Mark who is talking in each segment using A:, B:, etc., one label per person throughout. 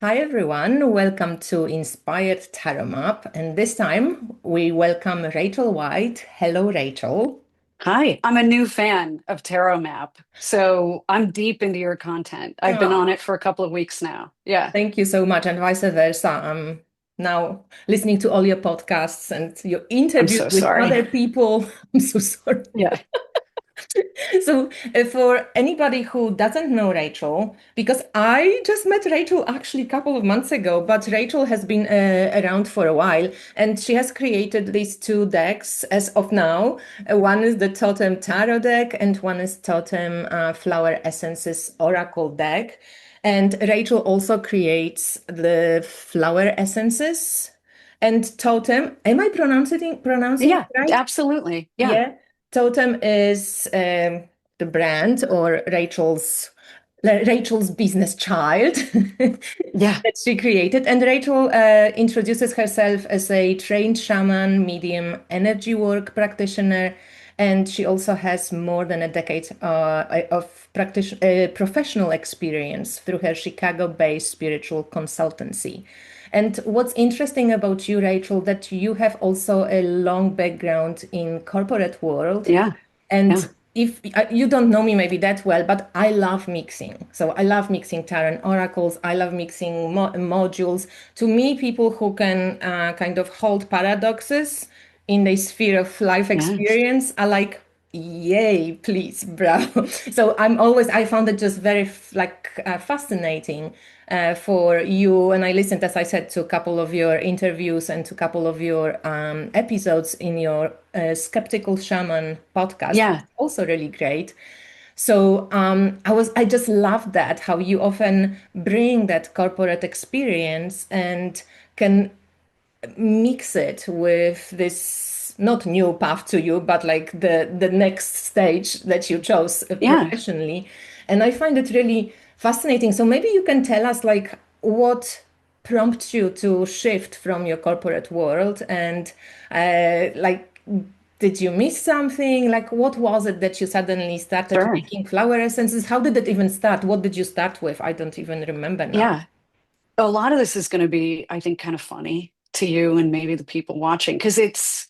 A: Hi everyone, welcome to Inspired Tarot Map. And this time we welcome Rachel White. Hello, Rachel.
B: Hi, I'm a new fan of Tarot Map, so I'm deep into your content. I've been on
A: Ah,
B: it for a couple of weeks now. Yeah,
A: thank you so much, and vice versa. I'm now listening to all your podcasts and your
B: I'm
A: interviews
B: so
A: with
B: sorry.
A: other people. I'm so sorry.
B: Yeah,
A: So, for anybody who doesn't know Rachel, because I just met Rachel actually a couple of months ago, but Rachel has been around for a while and she has created these two decks as of now. One is the Totem Tarot deck and one is Totem Flower Essences Oracle deck. And Rachel also creates the flower essences and Totem. Am I pronouncing it
B: yeah,
A: right?
B: absolutely. Yeah,
A: Yeah, Totem is the brand or Rachel's business child
B: yeah,
A: that she created. And Rachel introduces herself as a trained shaman, medium, energy work practitioner. And she also has more than a decade of professional experience through her Chicago-based spiritual consultancy. And what's interesting about you, Rachel, that you have also a long background in corporate world.
B: yeah,
A: And
B: yeah.
A: if you don't know me maybe that well, but I love mixing. So I love mixing tarot and oracles. I love mixing modules. To me, people who can kind of hold paradoxes in the sphere of life
B: Yes,
A: experience are like, yay, please, bravo. So I found it just very fascinating for you. And I listened, as I said, to a couple of your interviews and to a couple of your episodes in your Skeptical Shaman podcast.
B: yeah,
A: Also really great. So I just love that how you often bring that corporate experience and can mix it with this not new path to you, but like the next stage that you chose
B: yeah.
A: professionally. And I find it really fascinating. So maybe you can tell us like what prompts you to shift from your corporate world and like did you miss something? Like what was it that you suddenly started
B: Sure.
A: making flower essences? How did it even start? What did you start with? I don't even remember now.
B: Yeah. A lot of this is going to be, I think, kind of funny to you and maybe the people watching because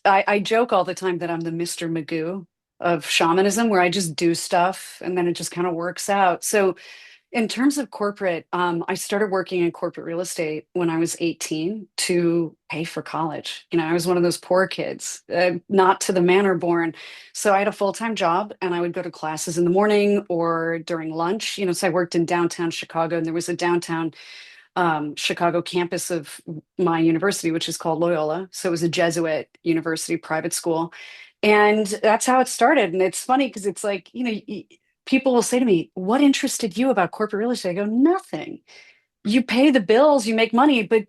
B: I joke all the time that I'm the Mr. Magoo of shamanism, where I just do stuff and then it just kind of works out. So in terms of corporate, I started working in corporate real estate when I was 18 to pay for college. I was one of those poor kids, not to the manor born. So I had a full-time job and I would go to classes in the morning or during lunch. So I worked in downtown Chicago and there was a downtown Chicago campus of my university, which is called Loyola. So it was a Jesuit university, private school. And that's how it started. And it's funny because it's like, people will say to me, "What interested you about corporate real estate?" I go, "Nothing. You pay the bills, you make money." But,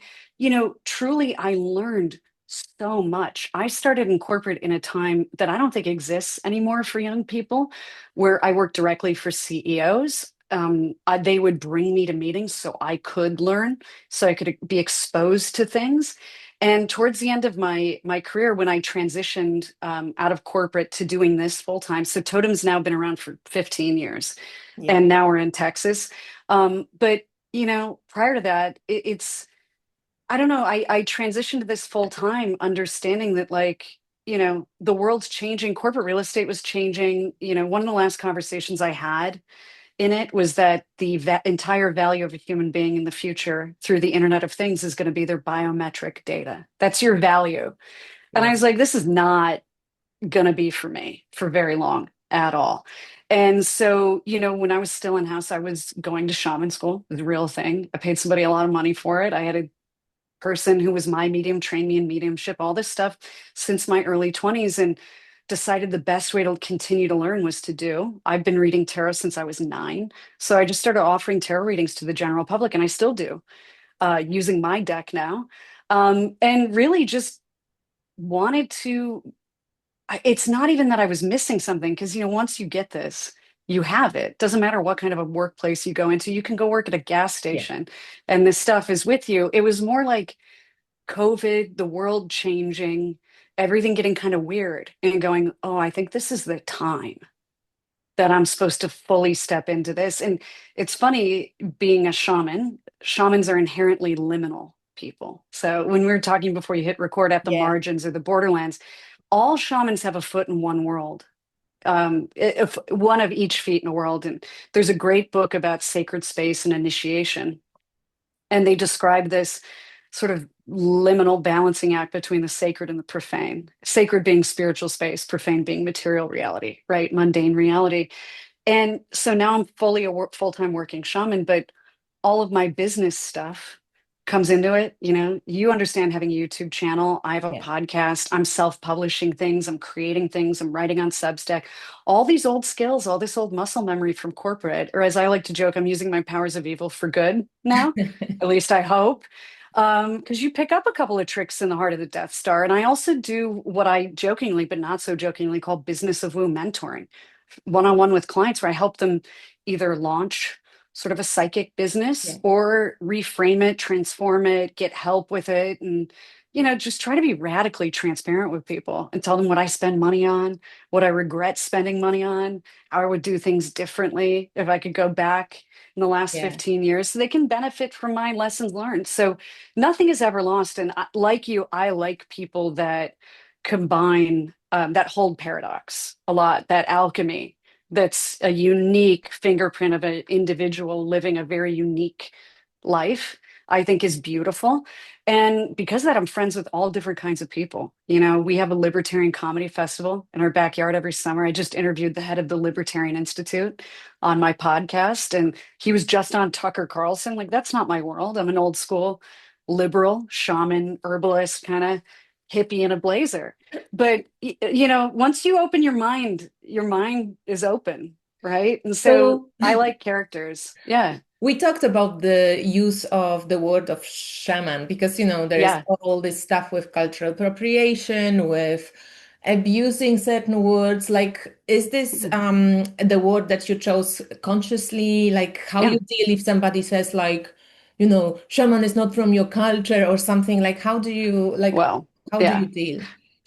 B: truly, I learned so much. I started in corporate in a time that I don't think exists anymore for young people, where I worked directly for CEOs. They would bring me to meetings so I could learn, so I could be exposed to things. And towards the end of my career, when I transitioned out of corporate to doing this full time, so Totem's now been around for 15 years,
A: Yeah.
B: and now we're in Texas. But prior to that, I don't know, I transitioned to this full time, understanding that, like, the world's changing, corporate real estate was changing. One of the last conversations I had in it was that the entire value of a human being in the future through the Internet of Things is going to be their biometric data. That's your value. And I
A: Wow.
B: was like, this is not going to be for me for very long at all. And so, when I was still in house, I was going to shaman school, the real thing. I paid somebody a lot of money for it. I had a person who was my medium train me in mediumship, all this stuff since my early 20s, and decided the best way to continue to learn was to do. I've been reading tarot since I was 9. So I just started offering tarot readings to the general public, and I still do, using my deck now. And really just wanted to it's not even that I was missing something because, once you get this, you have it. Doesn't matter what kind of a workplace you go into. You can go work at a gas
A: Yeah.
B: station and this stuff is with you. It was more like COVID, the world changing, everything getting kind of weird and going, oh, I think this is the time. that I'm supposed to fully step into this. And it's funny being a shaman, shamans are inherently liminal people. So when we were talking before you hit record at the
A: Yeah,
B: margins or the borderlands, all shamans have a foot in one world, if one of each feet in a world. And there's a great book about sacred space and initiation. And they describe this sort of liminal balancing act between the sacred and the profane. Sacred being spiritual space, profane being material reality, right? Mundane reality. And so now I'm fully a full-time working shaman, but all of my business stuff comes into it. You know, you understand having a YouTube channel. I have a
A: yeah,
B: podcast. I'm self-publishing things. I'm creating things. I'm writing on Substack. All these old skills, all this old muscle memory from corporate, or as I like to joke, I'm using my powers of evil for good now. At least I hope. Because you pick up a couple of tricks in the heart of the Death Star. And I also do what I jokingly, but not so jokingly, call business of woo mentoring, one-on-one with clients, where I help them either launch sort of a psychic business
A: yeah,
B: or reframe it, transform it, get help with it, and just try to be radically transparent with people and tell them what I spend money on, what I regret spending money on, how I would do things differently if I could go back in the last
A: yeah.
B: 15 years so they can benefit from my lessons learned. So nothing is ever lost. And like you, I like people that combine that hold paradox a lot, that alchemy that's a unique fingerprint of an individual living a very unique life, I think is beautiful. And because of that, I'm friends with all different kinds of people. You know, we have a libertarian comedy festival in our backyard every summer. I just interviewed the head of the Libertarian Institute on my podcast, and he was just on Tucker Carlson. Like, that's not my world. I'm an old school liberal shaman, herbalist, kind of hippie in a blazer. But once you open your mind is open, right? And so
A: So
B: I like characters. Yeah.
A: we talked about the use of the word of shaman because, there is
B: Yeah.
A: all this stuff with cultural appropriation, with abusing certain words. Like, is this
B: Mhm.
A: the word that you chose consciously? Like, how
B: Yeah.
A: you deal if somebody says, like, shaman is not from your culture or something? Like,
B: Well,
A: how do you
B: yeah.
A: deal?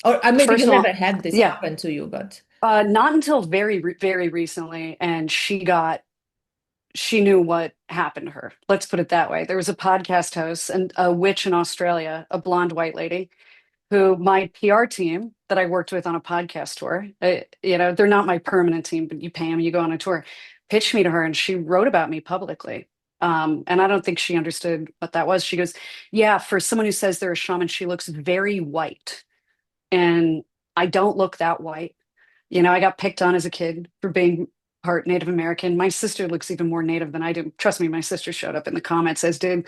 A: Or maybe you
B: First of
A: never
B: all,
A: had this
B: yeah.
A: happen to you, but
B: Not until very recently, and she knew what happened to her. Let's put it that way. There was a podcast host and a witch in Australia, a blonde white lady, who my PR team that I worked with on a podcast tour, they're not my permanent team, but you pay them, you go on a tour, pitched me to her, and she wrote about me publicly. And I don't think she understood what that was. She goes, yeah, for someone who says they're a shaman, she looks very white. And I don't look that white. You know, I got picked on as a kid for being part Native American. My sister looks even more Native than I do. Trust me, my sister showed up in the comments, as did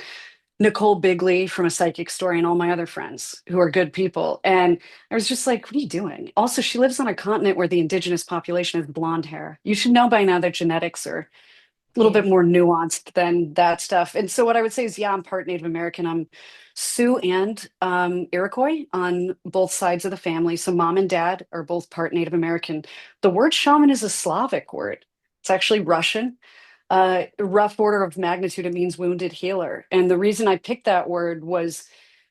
B: Nicole Bigley from A Psychic Story and all my other friends who are good people. And I was just like, what are you doing? Also, she lives on a continent where the indigenous population has blonde hair. You should know by now that genetics are a little
A: yeah,
B: bit more nuanced than that stuff. And so what I would say is, yeah, I'm part Native American. I'm Sioux and Iroquois on both sides of the family. So mom and dad are both part Native American. The word shaman is a Slavic word. It's actually Russian. Rough order of magnitude, it means wounded healer. And the reason I picked that word was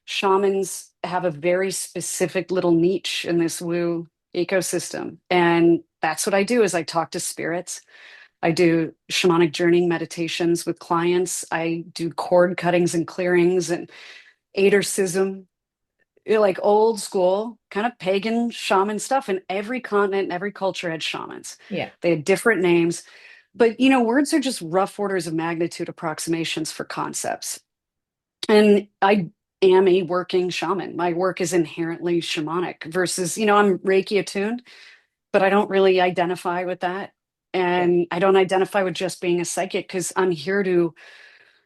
B: shamans have a very specific little niche in this woo ecosystem. And that's what I do is I talk to spirits. I do shamanic journeying meditations with clients. I do cord cuttings and clearings and adercism, like old school kind of pagan shaman stuff. And every continent and every culture had shamans.
A: yeah.
B: They had different names. But words are just rough orders of magnitude approximations for concepts. And I am a working shaman. My work is inherently shamanic versus, I'm Reiki attuned, but I don't really identify with that.
A: Yeah.
B: And I don't identify with just being a psychic because I'm here to,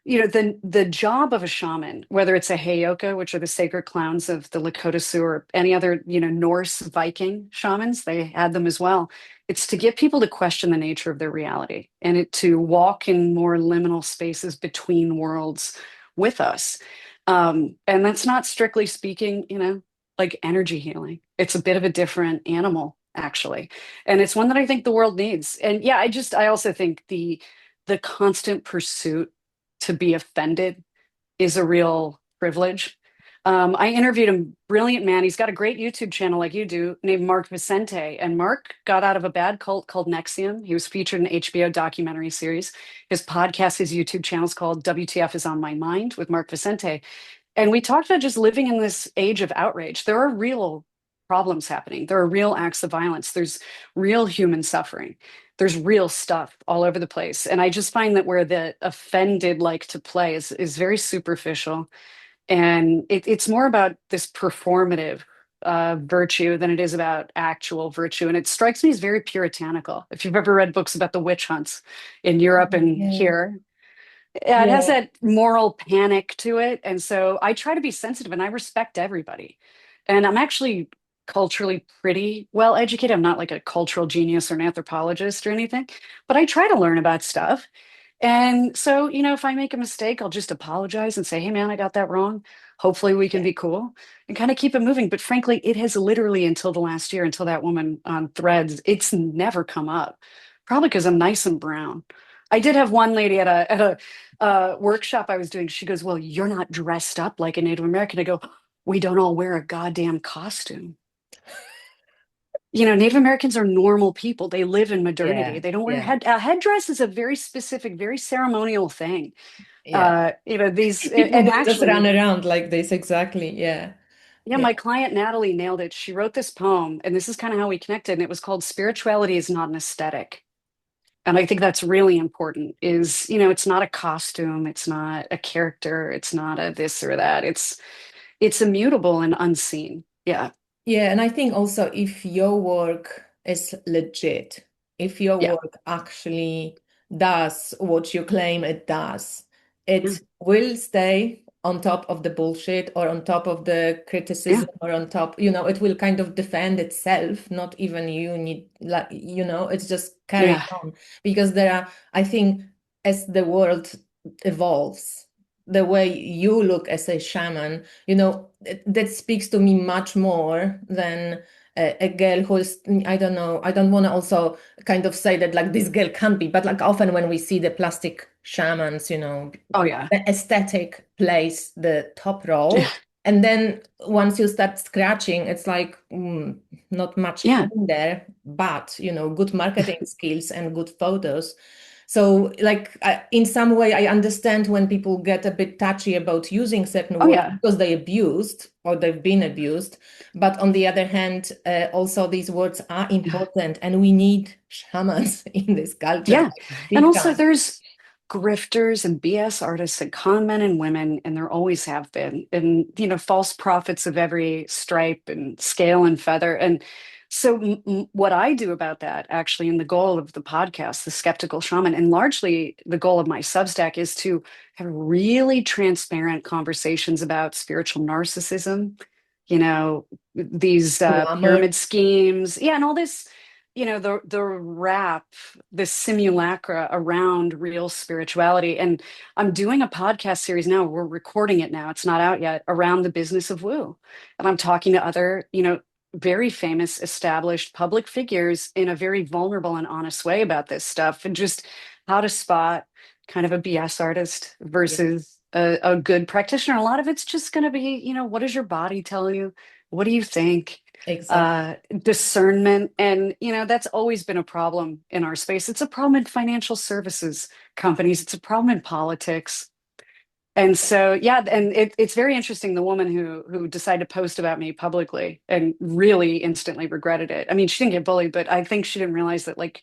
B: the job of a shaman, whether it's a heyoka, which are the sacred clowns of the Lakota Sioux, or any other, Norse Viking shamans, they had them as well. It's to get people to question the nature of their reality and to walk in more liminal spaces between worlds with us. And that's not strictly speaking, like energy healing. It's a bit of a different animal, actually. And it's one that I think the world needs. And yeah, I also think the constant pursuit to be offended is a real privilege. I interviewed a brilliant man. He's got a great YouTube channel like you do, named Mark Vicente. And Mark got out of a bad cult called Nexium. He was featured in an HBO documentary series. His podcast, his YouTube channel is called WTF is on My Mind with Mark Vicente. And we talked about just living in this age of outrage. There are real problems happening. There are real acts of violence. There's real human suffering. There's real stuff all over the place. And I just find that where the offended like to play is very superficial. And it's more about this performative virtue than it is about actual virtue. And it strikes me as very puritanical. If you've ever read books about the witch hunts in Europe and
A: Yeah.
B: here, it has
A: Yeah.
B: that moral panic to it. And so I try to be sensitive and I respect everybody. And I'm actually culturally pretty well educated. I'm not like a cultural genius or an anthropologist or anything, but I try to learn about stuff. And so, if I make a mistake, I'll just apologize and say, hey, man, I got that wrong. Hopefully, we can
A: Yeah.
B: be cool and kind of keep it moving. But frankly, it has literally until the last year, until that woman on Threads, it's never come up. Probably because I'm nice and brown. I did have one lady at a workshop I was doing. She goes, well, you're not dressed up like a Native American. I go, we don't all wear a goddamn costume. Native Americans are normal people. They live in modernity.
A: Yeah.
B: They don't wear
A: Yeah.
B: a headdress is a very specific, very ceremonial thing.
A: Yeah.
B: These
A: People
B: and
A: don't just run
B: actually,
A: around like this. Exactly. Yeah.
B: yeah,
A: Yeah.
B: my client Natalie nailed it. She wrote this poem, and this is kind of how we connected, and it was called Spirituality is Not an Aesthetic. And I think that's really important is, it's not a costume, it's not a character, it's not a this or that. It's immutable and unseen. Yeah.
A: Yeah, and I think also if your work is legit, if your
B: Yeah.
A: work actually does what you claim it does,
B: Yeah.
A: it will stay on top of the bullshit or on top of the
B: Yeah.
A: criticism or on top, it will kind of defend itself, not even you need like, it's just carrying
B: Yeah.
A: on because there are, I think, as the world evolves, the way you look as a shaman, that speaks to me much more than a girl who is, I don't know, I don't want to also kind of say that like this girl can't be, but like often when we see the plastic shamans,
B: Oh yeah.
A: the aesthetic plays the top
B: Yeah.
A: role. And then once you start scratching, it's like not much
B: Yeah.
A: in there, but good marketing skills and good photos. So, like, in some way, I understand when people get a bit touchy about using certain
B: Oh
A: words
B: yeah.
A: because they abused or they've been abused. But on the other hand, also these words are
B: Yeah.
A: important, and we need shamans in this culture,
B: Yeah.
A: like,
B: And
A: big
B: also
A: time.
B: there's grifters and BS artists and con men and women, and there always have been, and false prophets of every stripe and scale and feather. And so what I do about that actually, and the goal of the podcast, The Skeptical Shaman, and largely the goal of my Substack is to have really transparent conversations about spiritual narcissism, these
A: Glamour.
B: pyramid schemes, yeah, and all this the wrap, the simulacra around real spirituality. And I'm doing a podcast series now. We're recording it now. It's not out yet, around the business of woo. And I'm talking to other, very famous, established public figures in a very vulnerable and honest way about this stuff and just how to spot kind of a BS artist
A: Yeah,
B: versus a good practitioner. A lot of it's just going to be, what does your body tell you? What do you think?
A: exactly.
B: Discernment. And, that's always been a problem in our space. It's a problem in financial services companies, it's a problem in politics. And so, yeah, and it's very interesting. The woman who decided to post about me publicly and really instantly regretted it. I mean, she didn't get bullied, but I think she didn't realize that like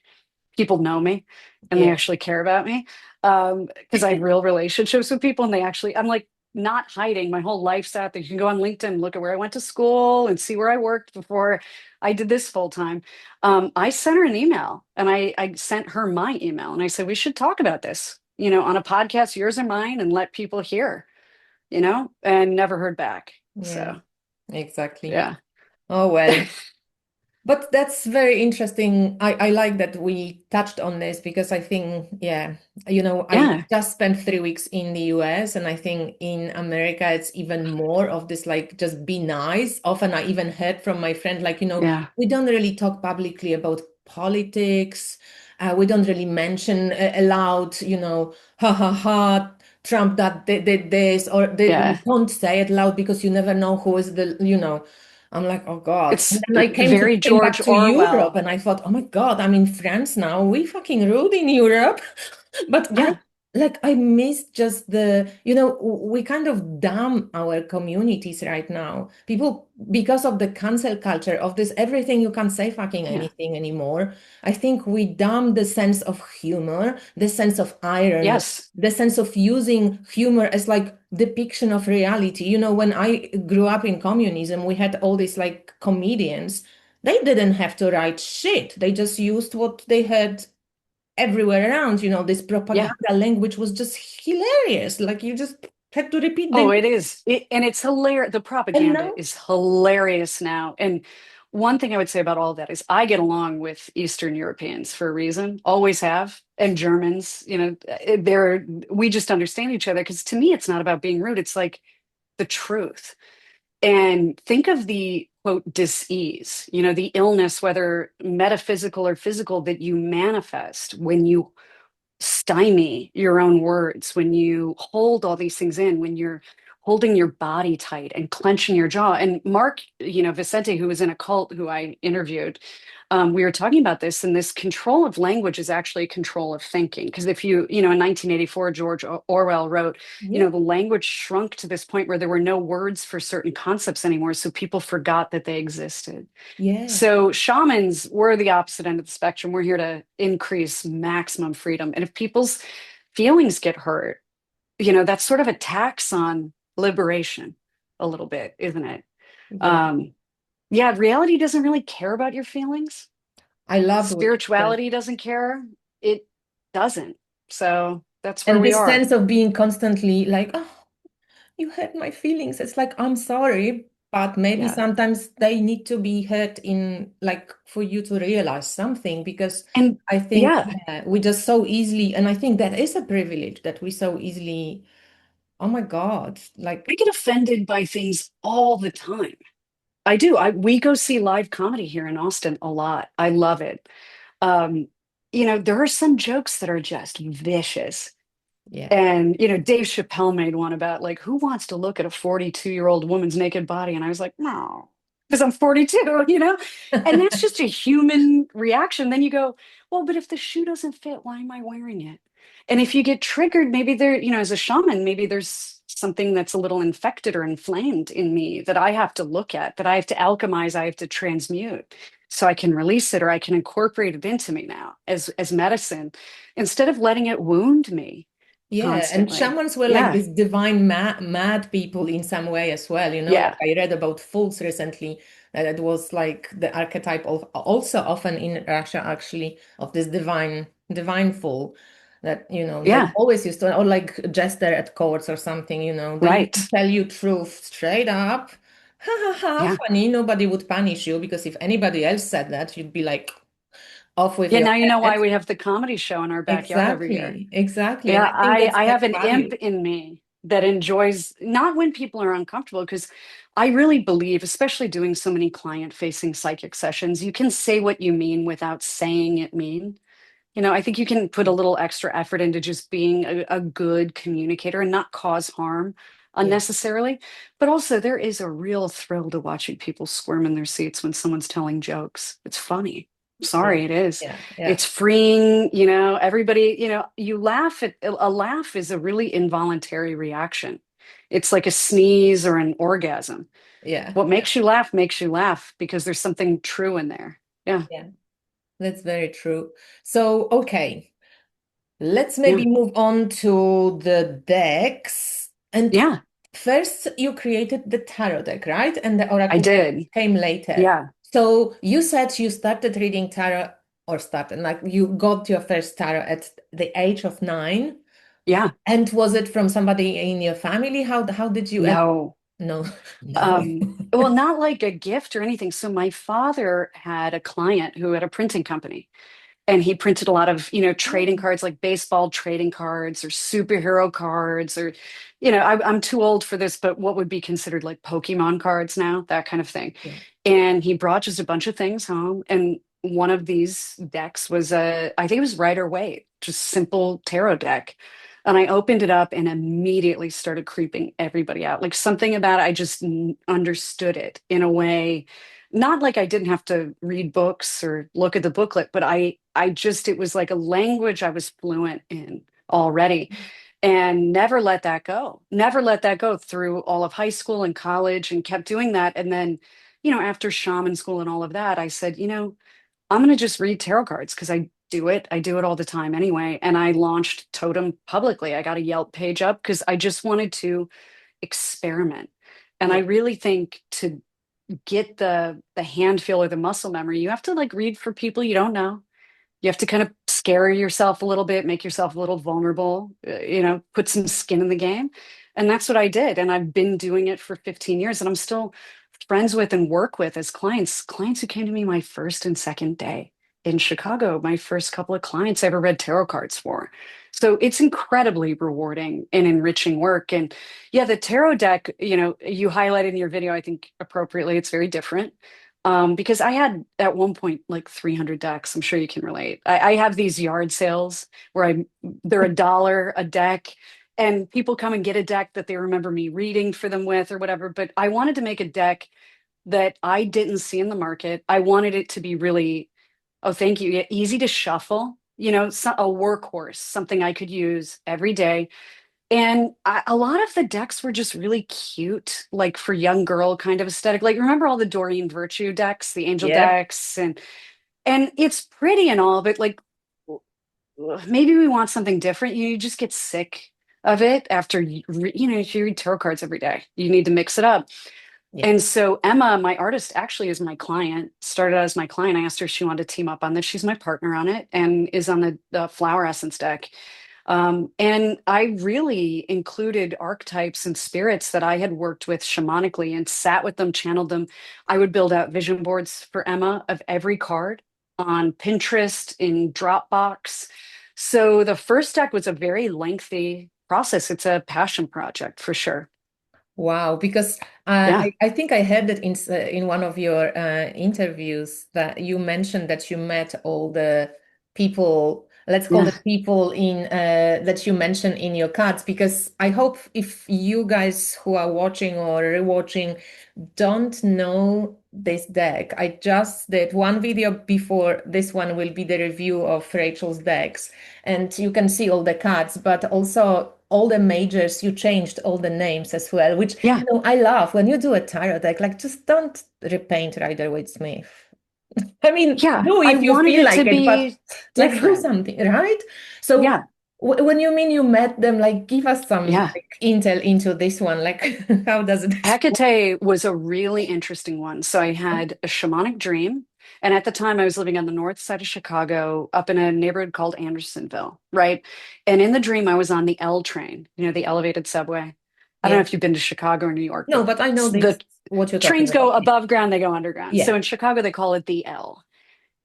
B: people know me and they
A: Yeah.
B: actually care about me. Because I have real relationships with people and they actually, I'm like not hiding. My whole life's out there. You can go on LinkedIn, look at where I went to school and see where I worked before I did this full time. I sent her an email and I sent her my email and I said, we should talk about this, on a podcast, yours or mine, and let people hear, and never heard back.
A: Yeah,
B: So,
A: exactly.
B: yeah.
A: Oh, well. But that's very interesting. I like that we touched on this because I think, yeah, I
B: Yeah.
A: just spent 3 weeks in the US, and I think in America it's even more of this, like, just be nice. Often I even heard from my friend, like,
B: Yeah.
A: we don't really talk publicly about politics. We don't really mention aloud, ha ha ha, Trump that did this, or they
B: Yeah.
A: don't say it loud because you never know who is the. I'm like, oh God. And
B: It's
A: then I
B: very
A: came
B: George
A: back to Europe
B: Orwell.
A: and I thought, oh my God, I'm in France now. We fucking ruled in Europe. But
B: Yeah.
A: I miss just we kind of damn our communities right now. People, because of the cancel culture of this, everything you can't say fucking
B: Yeah.
A: anything anymore. I think we damn the sense of humor, the sense of irony,
B: Yes.
A: the sense of using humor as like depiction of reality. When I grew up in communism, we had all these like comedians. They didn't have to write shit. They just used what they had everywhere around. This
B: Yeah.
A: propaganda language was just hilarious. Like you just had to repeat
B: Oh,
A: the
B: it is. And it's hilarious. The
A: and
B: propaganda
A: now,
B: is hilarious now. And one thing I would say about all that is I get along with Eastern Europeans for a reason, always have, and Germans, we just understand each other because to me, it's not about being rude. It's like the truth. And think of the quote, dis-ease, the illness, whether metaphysical or physical, that you manifest when you stymie your own words, when you hold all these things in, when you're holding your body tight and clenching your jaw. And Mark, Vicente, who was in a cult who I interviewed, we were talking about this, and this control of language is actually a control of thinking. Because if in 1984, George Orwell wrote,
A: yeah,
B: the language shrunk to this point where there were no words for certain concepts anymore. So people forgot that they existed.
A: yeah,
B: So shamans, we're the opposite end of the spectrum. We're here to increase maximum freedom. And if people's feelings get hurt, that's sort of a tax on liberation a little bit, isn't it?
A: yeah.
B: Um, yeah, reality doesn't really care about your feelings.
A: I loved what you said.
B: Spirituality doesn't care. It doesn't. So that's where
A: And
B: we
A: this
B: are.
A: sense of being constantly like, oh, you hurt my feelings. It's like, I'm sorry, but maybe
B: Yeah.
A: sometimes they need to be hurt in like for you to realize something because
B: And
A: I think
B: yeah,
A: we just so easily, and I think that is a privilege that we so easily, oh my God, like,
B: I get offended by things all the time. I do. We go see live comedy here in Austin a lot. I love it. Um, there are some jokes that are just vicious.
A: yeah.
B: And, Dave Chappelle made one about like, who wants to look at a 42-year-old woman's naked body? And I was like, no, because I'm 42, And that's just a human reaction. Then you go, well, but if the shoe doesn't fit, why am I wearing it? And if you get triggered, maybe as a shaman, maybe there's something that's a little infected or inflamed in me that I have to look at, that I have to alchemize, I have to transmute so I can release it or I can incorporate it into me now as medicine instead of letting it wound me
A: Yeah, and
B: constantly.
A: shamans were like
B: Yeah.
A: this divine mad people in some way as well. Like
B: Yeah.
A: I read about fools recently that it was like the archetype of also often in Russia actually of this divine fool that they
B: Yeah.
A: always used to, or like jester at courts or something. They used to
B: Right.
A: tell you truth straight up. Ha ha ha,
B: Yeah.
A: funny. Nobody would punish you because if anybody else said that, you'd be like off with
B: Yeah.
A: your
B: Now you know why
A: head.
B: we have the comedy show in our backyard every year.
A: Exactly, exactly. And
B: Yeah.
A: I think that's
B: I
A: like
B: have an imp
A: value.
B: in me that enjoys not when people are uncomfortable, because I really believe, especially doing so many client facing psychic sessions, you can say what you mean without saying it mean. I think you can put a
A: Yeah,
B: little extra effort into just being a good communicator and not cause harm
A: yeah.
B: unnecessarily. But also, there is a real thrill to watching people squirm in their seats when someone's telling jokes. It's funny.
A: Yeah,
B: Sorry, it is.
A: yeah, yeah,
B: It's freeing, everybody, you laugh at a laugh is a really involuntary reaction. It's like a sneeze or an orgasm.
A: yeah,
B: What
A: yeah,
B: makes you laugh because there's something true in there. Yeah.
A: yeah. That's very true. So, okay, let's
B: Yeah.
A: maybe move on to the decks. And
B: Yeah.
A: first, you created the tarot deck, right? And the
B: I
A: oracle deck
B: did.
A: came later.
B: Yeah.
A: So, you said you started reading tarot or started, like you got your first tarot at the age of 9.
B: Yeah.
A: And was it from somebody in your family? How did you? And
B: No.
A: no, no.
B: Well, not like a gift or anything. So my father had a client who had a printing company, and he printed a lot of, trading
A: Oh,
B: cards, like baseball trading cards or superhero cards, or, I'm too old for this, but what would be considered like Pokemon cards now, that kind of thing.
A: yeah.
B: And he brought just a bunch of things home. And one of these decks was I think it was Rider Waite, just simple tarot deck. And I opened it up and immediately started creeping everybody out. Like something about it, I just understood it in a way, not like I didn't have to read books or look at the booklet, but I just, it was like a language I was fluent in already and never let that go. Never let that go through all of high school and college and kept doing that. And then, after shaman school and all of that, I said, I'm going to just read tarot cards because I do it. I do it all the time anyway. And I launched Totem publicly. I got a Yelp page up because I just wanted to experiment. And I
A: Yeah.
B: really think to get the hand feel or the muscle memory, you have to like read for people you don't know. You have to kind of scare yourself a little bit, make yourself a little vulnerable, put some skin in the game. And that's what I did. And I've been doing it for 15 years and I'm still friends with and work with as clients who came to me my first and second day in Chicago, my first couple of clients I ever read tarot cards for. So it's incredibly rewarding and enriching work. And yeah, the tarot deck, you highlighted in your video, I think appropriately, it's very different. Because I had at one point like 300 decks. I'm sure you can relate. I have these yard sales where they're $1 a deck, and people come and get a deck that they remember me reading for them with or whatever. But I wanted to make a deck that I didn't see in the market. I wanted it to be really, oh, thank you, yeah, easy to shuffle. A workhorse, something I could use every day. And a lot of the decks were just really cute, like for young girl kind of aesthetic. Like remember all the Doreen Virtue decks, the angel
A: Yep.
B: decks, and it's pretty and all, but like maybe we want something different. You just get sick of it after if you read tarot cards every day, you need to mix it up.
A: Yeah.
B: And so Emma, my artist, actually is my client, started out as my client. I asked her if she wanted to team up on this. She's my partner on it and is on the flower essence deck. And I really included archetypes and spirits that I had worked with shamanically and sat with them, channeled them. I would build out vision boards for Emma of every card on Pinterest, in Dropbox. So the first deck was a very lengthy process. It's a passion project for sure.
A: Wow, because
B: Yeah.
A: I think I heard that in one of your interviews that you mentioned that you met all the people, let's call
B: Yeah.
A: the people in that you mentioned in your cards, because I hope if you guys who are watching or rewatching don't know this deck, I just did one video before this one will be the review of Rachel's decks, and you can see all the cards, but also all the majors, you changed all the names as well, which,
B: Yeah.
A: I love when you do a tarot deck, like just don't repaint Rider-Waite-Smith. I mean,
B: Yeah.
A: do
B: I
A: if you
B: wanted
A: feel
B: it to
A: like it, but
B: be
A: like do
B: different.
A: something, right? So
B: Yeah.
A: when you mean you met them, like give us some
B: Yeah.
A: like intel into this one, like how does it
B: Hecate was a really interesting one. So I had a shamanic dream. And at the time, I was living on the north side of Chicago, up in a neighborhood called Andersonville, right? And in the dream, I was on the L train, the elevated subway. I don't know
A: Yeah.
B: if you've been to Chicago or New York,
A: No,
B: but
A: but I know
B: the
A: this, what you're talking
B: trains go
A: about. Yeah.
B: above ground, they go underground. So
A: Yeah.
B: in Chicago, they call it the L.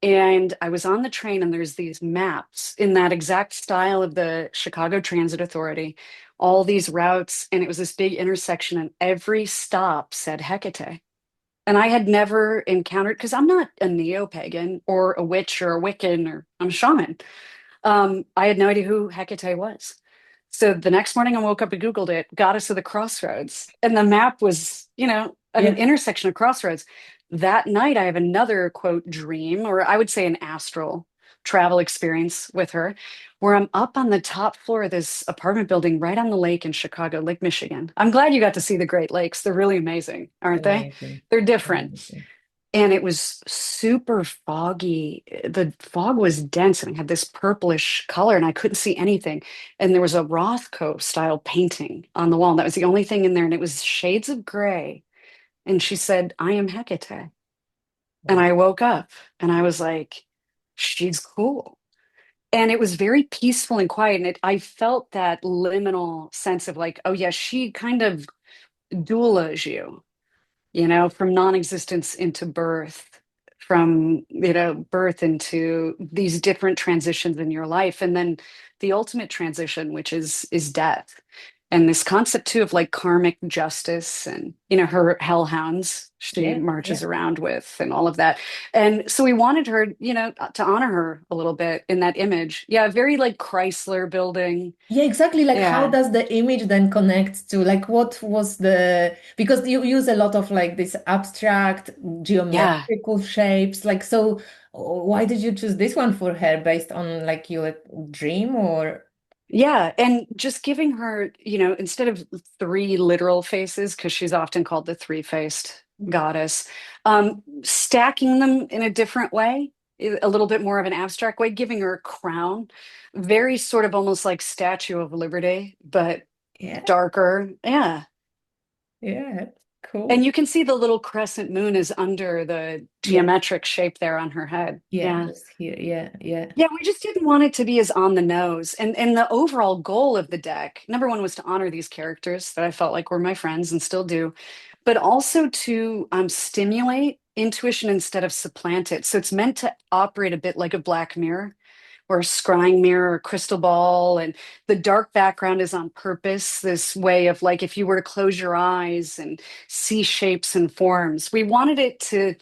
B: And I was on the train, and there's these maps in that exact style of the Chicago Transit Authority, all these routes. And it was this big intersection, and every stop said Hecate. And I had never encountered, because I'm not a neo-pagan or a witch or a Wiccan, or I'm a shaman. I had no idea who Hecate was. So the next morning I woke up and Googled it, goddess of the crossroads. And the map was, an
A: Yeah.
B: intersection of crossroads. That night I have another quote dream, or I would say an astral travel experience with her, where I'm up on the top floor of this apartment building right on the lake in Chicago, Lake Michigan. I'm glad you got to see the Great Lakes. They're really amazing, aren't they?
A: Amazing.
B: They're different.
A: Amazing.
B: And it was super foggy. The fog was dense and it had this purplish color and I couldn't see anything. And there was a Rothko style painting on the wall. And that was the only thing in there. And it was shades of gray. And she said, I am Hecate. And
A: Wow.
B: I woke up and I was like, she's cool. And it was very peaceful and quiet. And I felt that liminal sense of like, oh, yeah, she kind of doulas you, from non-existence into birth, from, birth into these different transitions in your life. And then the ultimate transition, which is death. and this concept too of like karmic justice and, her hellhounds she
A: Yeah,
B: marches
A: yeah.
B: around with and all of that. And so we wanted her, to honor her a little bit in that image. Yeah, very like Chrysler building.
A: Yeah, exactly. Like, how
B: Yeah.
A: does the image then connect to like what was the because you use a lot of like this abstract
B: Yeah.
A: geometrical shapes. Like, so why did you choose this one for her based on like your dream or
B: Yeah, and just giving her, instead of three literal faces, because she's often called the three-faced goddess, stacking them in a different way, a little bit more of an abstract way, giving her a crown, very sort of almost like Statue of Liberty, but
A: yeah,
B: darker. Yeah.
A: yeah,
B: And
A: cool.
B: you can see the little crescent moon is under the
A: Yeah,
B: geometric shape there on her head.
A: yeah,
B: Yeah.
A: just here. Yeah, yeah.
B: Yeah, we just didn't want it to be as on the nose. And the overall goal of the deck, number one, was to honor these characters that I felt like were my friends and still do, but also to stimulate intuition instead of supplant it. So it's meant to operate a bit like a black mirror or a scrying mirror or crystal ball. And the dark background is on purpose, this way of like if you were to close your eyes and see shapes and forms, we wanted it to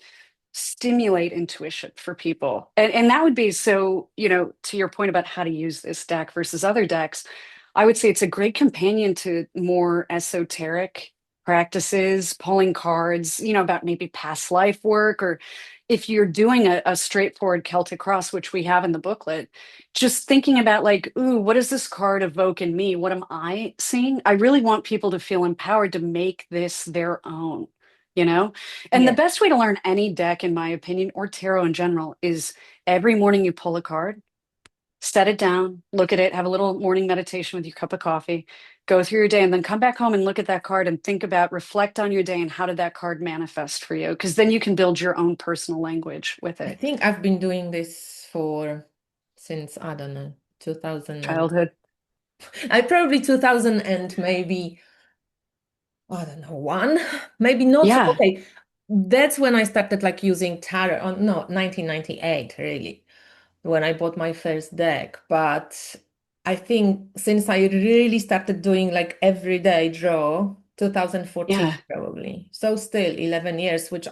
B: stimulate intuition for people. And that would be so, to your point about how to use this deck versus other decks, I would say it's a great companion to more esoteric practices, pulling cards, about maybe past life work, or if you're doing a straightforward Celtic cross, which we have in the booklet, just thinking about like, ooh, what does this card evoke in me? What am I seeing? I really want people to feel empowered to make this their own, you know? And the
A: Yeah.
B: best way to learn any deck, in my opinion, or tarot in general, is every morning you pull a card, set it down, look at it, have a little morning meditation with your cup of coffee, go through your day, and then come back home and look at that card and think about, reflect on your day and how did that card manifest for you? Because then you can build your own personal language with
A: I
B: it.
A: think I've been doing this for since I don't know, 2000 and
B: Childhood.
A: I probably 2000 and maybe I don't know, one, maybe not.
B: Yeah.
A: Okay, that's when I started like using tarot. Oh, no, 1998, really, when I bought my first deck. But I think since I really started doing like everyday draw, 2014
B: Yeah.
A: probably. So still 11 years, which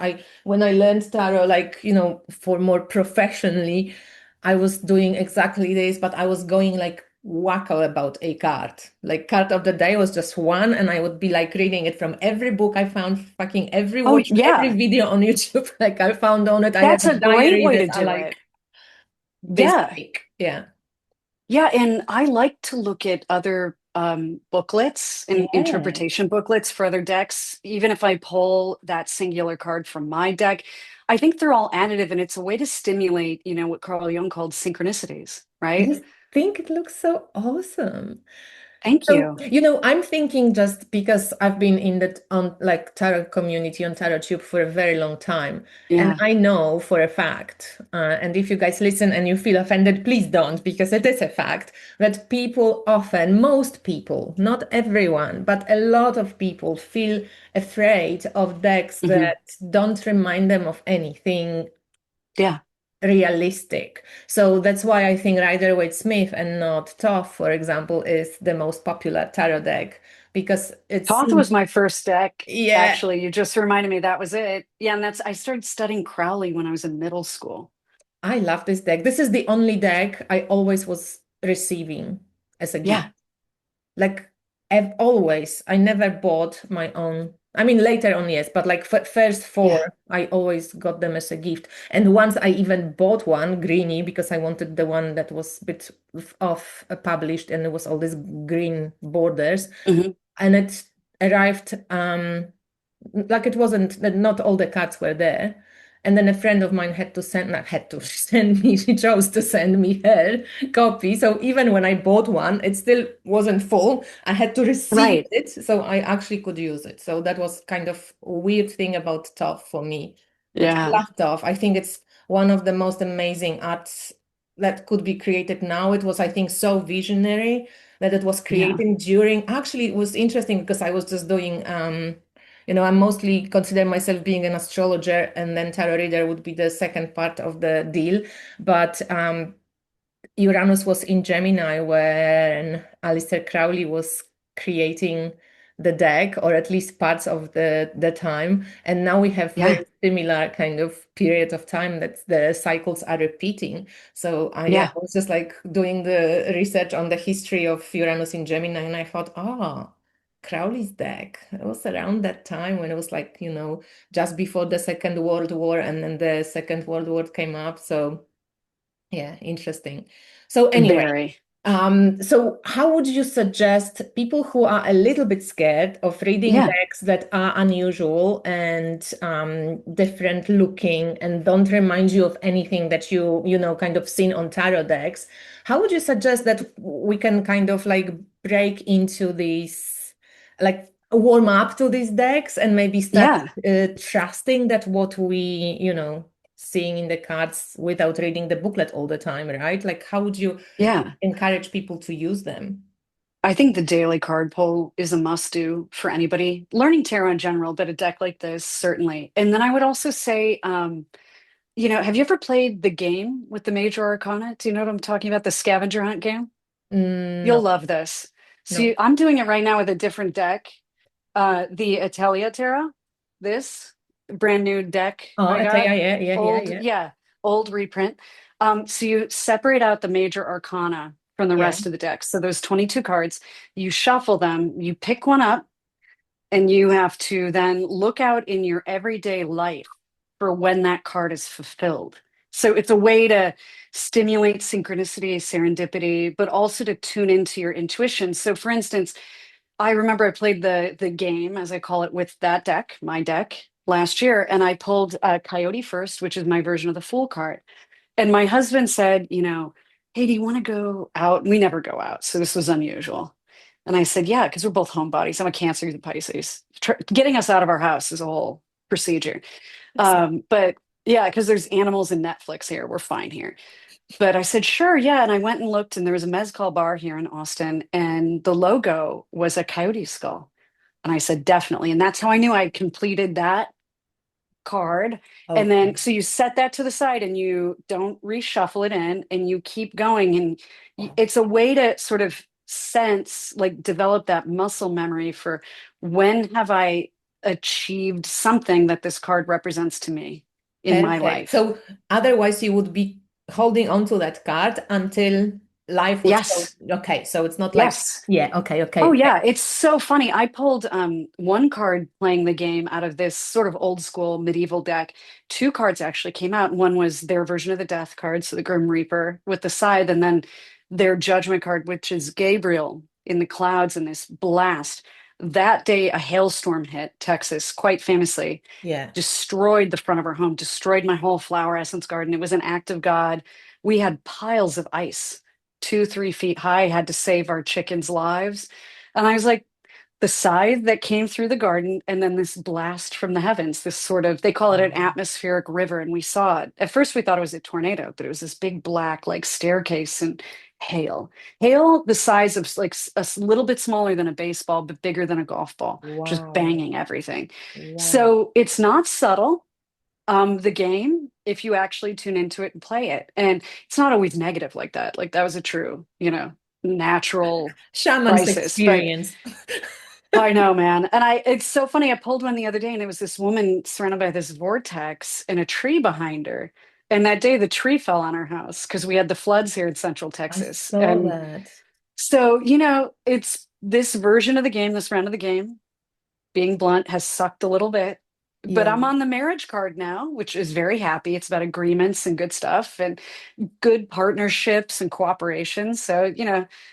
A: when I learned tarot, like, for more professionally, I was doing exactly this, but I was going like wacko about a card. Like card of the day was just one, and I would be like reading it from every book I found, fucking
B: Oh,
A: watched every
B: yeah.
A: video on YouTube. Like I found on it. I have
B: That's
A: a
B: a great
A: diary
B: way
A: that
B: to
A: I
B: do
A: like
B: it.
A: this
B: Yeah.
A: week. Yeah.
B: Yeah, and I like to look at other booklets and
A: Yeah.
B: interpretation booklets for other decks, even if I pull that singular card from my deck. I think they're all additive, and it's a way to stimulate, what Carl Jung called synchronicities,
A: I
B: right?
A: just think it looks so awesome.
B: Thank
A: So,
B: you.
A: I'm thinking just because I've been in that on like tarot community on TarotTube for a very long time, and
B: Yeah.
A: I know for a fact, and if you guys listen and you feel offended, please don't, because it is a fact that people often, most people, not everyone, but a lot of people feel afraid of decks
B: Hmm.
A: that don't remind them of anything
B: Yeah.
A: realistic. So that's why I think Rider-Waite-Smith and not Toff, for example, is the most popular tarot deck because it's
B: Thoth was my first deck.
A: yeah,
B: Actually, you just reminded me that was it. Yeah, and I started studying Crowley when I was in middle school.
A: I love this deck. This is the only deck I always was receiving as a gift.
B: Yeah.
A: Like I've always, I never bought my own. I mean, later on, yes, but like first
B: Yeah.
A: four, I always got them as a gift. And once I even bought one, Greenie, because I wanted the one that was a bit off published and it was all these green borders.
B: Hmm.
A: And it arrived like it wasn't not all the cards were there. And then a friend of mine had to send not had to send me, she chose to send me her copy. So even when I bought one, it still wasn't full. I had to receive
B: Right.
A: it so I actually could use it. So that was kind of a weird thing about Tough for me. But I
B: Yeah.
A: love Tough. I think it's one of the most amazing arts that could be created now. It was, I think, so visionary that it was
B: Yeah.
A: created during actually it was interesting because I was just doing I'm mostly consider myself being an astrologer, and then tarot reader would be the second part of the deal. But Uranus was in Gemini when Aleister Crowley was creating the deck, or at least parts of the time. And now we have
B: Yeah.
A: very similar kind of period of time that the cycles are repeating. So yeah,
B: Yeah.
A: I was just like doing the research on the history of Uranus in Gemini, and I thought, Crowley's deck. It was around that time when it was like, just before the Second World War, and then the Second World War came up. So yeah, interesting. So anyway,
B: Very.
A: so how would you suggest people who are a little bit scared of reading
B: Yeah.
A: decks that are unusual and different looking and don't remind you of anything that you kind of seen on tarot decks? How would you suggest that we can kind of like break into these, like warm up to these decks and maybe start
B: Yeah.
A: trusting that what we seeing in the cards without reading the booklet all the time, right? Like, how would you
B: Yeah.
A: encourage people to use them?
B: I think the daily card pull is a must do for anybody learning tarot in general, but a deck like this, certainly. And then I would also say, have you ever played the game with the major arcana? Do you know what I'm talking about? The scavenger hunt game? You'll
A: No,
B: love this. So
A: no.
B: I'm doing it right now with a different deck. The Italia Terra, this brand new deck
A: Oh,
B: I
A: okay,
B: got.
A: yeah, yeah, yeah, yeah,
B: Old,
A: yeah,
B: yeah, old reprint. So you separate out the major arcana from the
A: yeah.
B: rest of the deck. So those 22 cards, you shuffle them, you pick one up, and you have to then look out in your everyday life for when that card is fulfilled. So it's a way to stimulate synchronicity, serendipity, but also to tune into your intuition. So for instance, I remember I played the game, as I call it, with that deck, my deck, last year, and I pulled Coyote first, which is my version of the Fool card. And my husband said, hey, do you want to go out? We never go out, so this was unusual. And I said, yeah, because we're both homebodies. I'm a Cancer, he's a Pisces. Getting us out of our house is a whole procedure.
A: Excellent.
B: But yeah, because there's animals and Netflix here. We're fine here. But I said, sure, yeah. And I went and looked, and there was a mezcal bar here in Austin, and the logo was a coyote skull. And I said, definitely. And that's how I knew I completed that card. And then,
A: Okay.
B: so you set that to the side and you don't reshuffle it in and you keep going. And
A: Wow.
B: it's a way to sort of sense, like develop that muscle memory for when have I achieved something that this card represents to me in my
A: Perfect.
B: life.
A: So otherwise you would be holding on to that card until life would show.
B: Yes.
A: Okay, so it's not like,
B: Yes.
A: yeah, okay,
B: Oh
A: okay.
B: yeah, it's so funny. I pulled one card playing the game out of this sort of old school medieval deck. Two cards actually came out. One was their version of the Death card, so the Grim Reaper with the scythe, and then their Judgment card, which is Gabriel in the clouds in this blast. That day, a hailstorm hit Texas, quite famously,
A: Yeah.
B: destroyed the front of our home, destroyed my whole flower essence garden. It was an act of God. We had piles of ice, 2, 3 feet high, had to save our chickens' lives. And I was like, the scythe that came through the garden, and then this blast from the heavens, this sort of, they call it an
A: Wow.
B: atmospheric river. And we saw it. At first, we thought it was a tornado, but it was this big black, like staircase and hail. Hail the size of like little bit smaller than a baseball, but bigger than a golf ball, just
A: Wow.
B: banging everything.
A: Wow.
B: So it's not subtle. The game, if you actually tune into it and play it, and it's not always negative like that. Like that was a true, natural
A: Shaman's
B: crisis. But
A: experience.
B: I know, man. And it's so funny. I pulled one the other day and it was this woman surrounded by this vortex and a tree behind her. And that day the tree fell on her house because we had the floods here in Central
A: I
B: Texas.
A: saw
B: And
A: that.
B: so, it's this version of the game, this round of the game, being blunt, has sucked a little bit. But
A: Yeah.
B: I'm on the marriage card now, which is very happy. It's about agreements and good stuff and good partnerships and cooperation. So,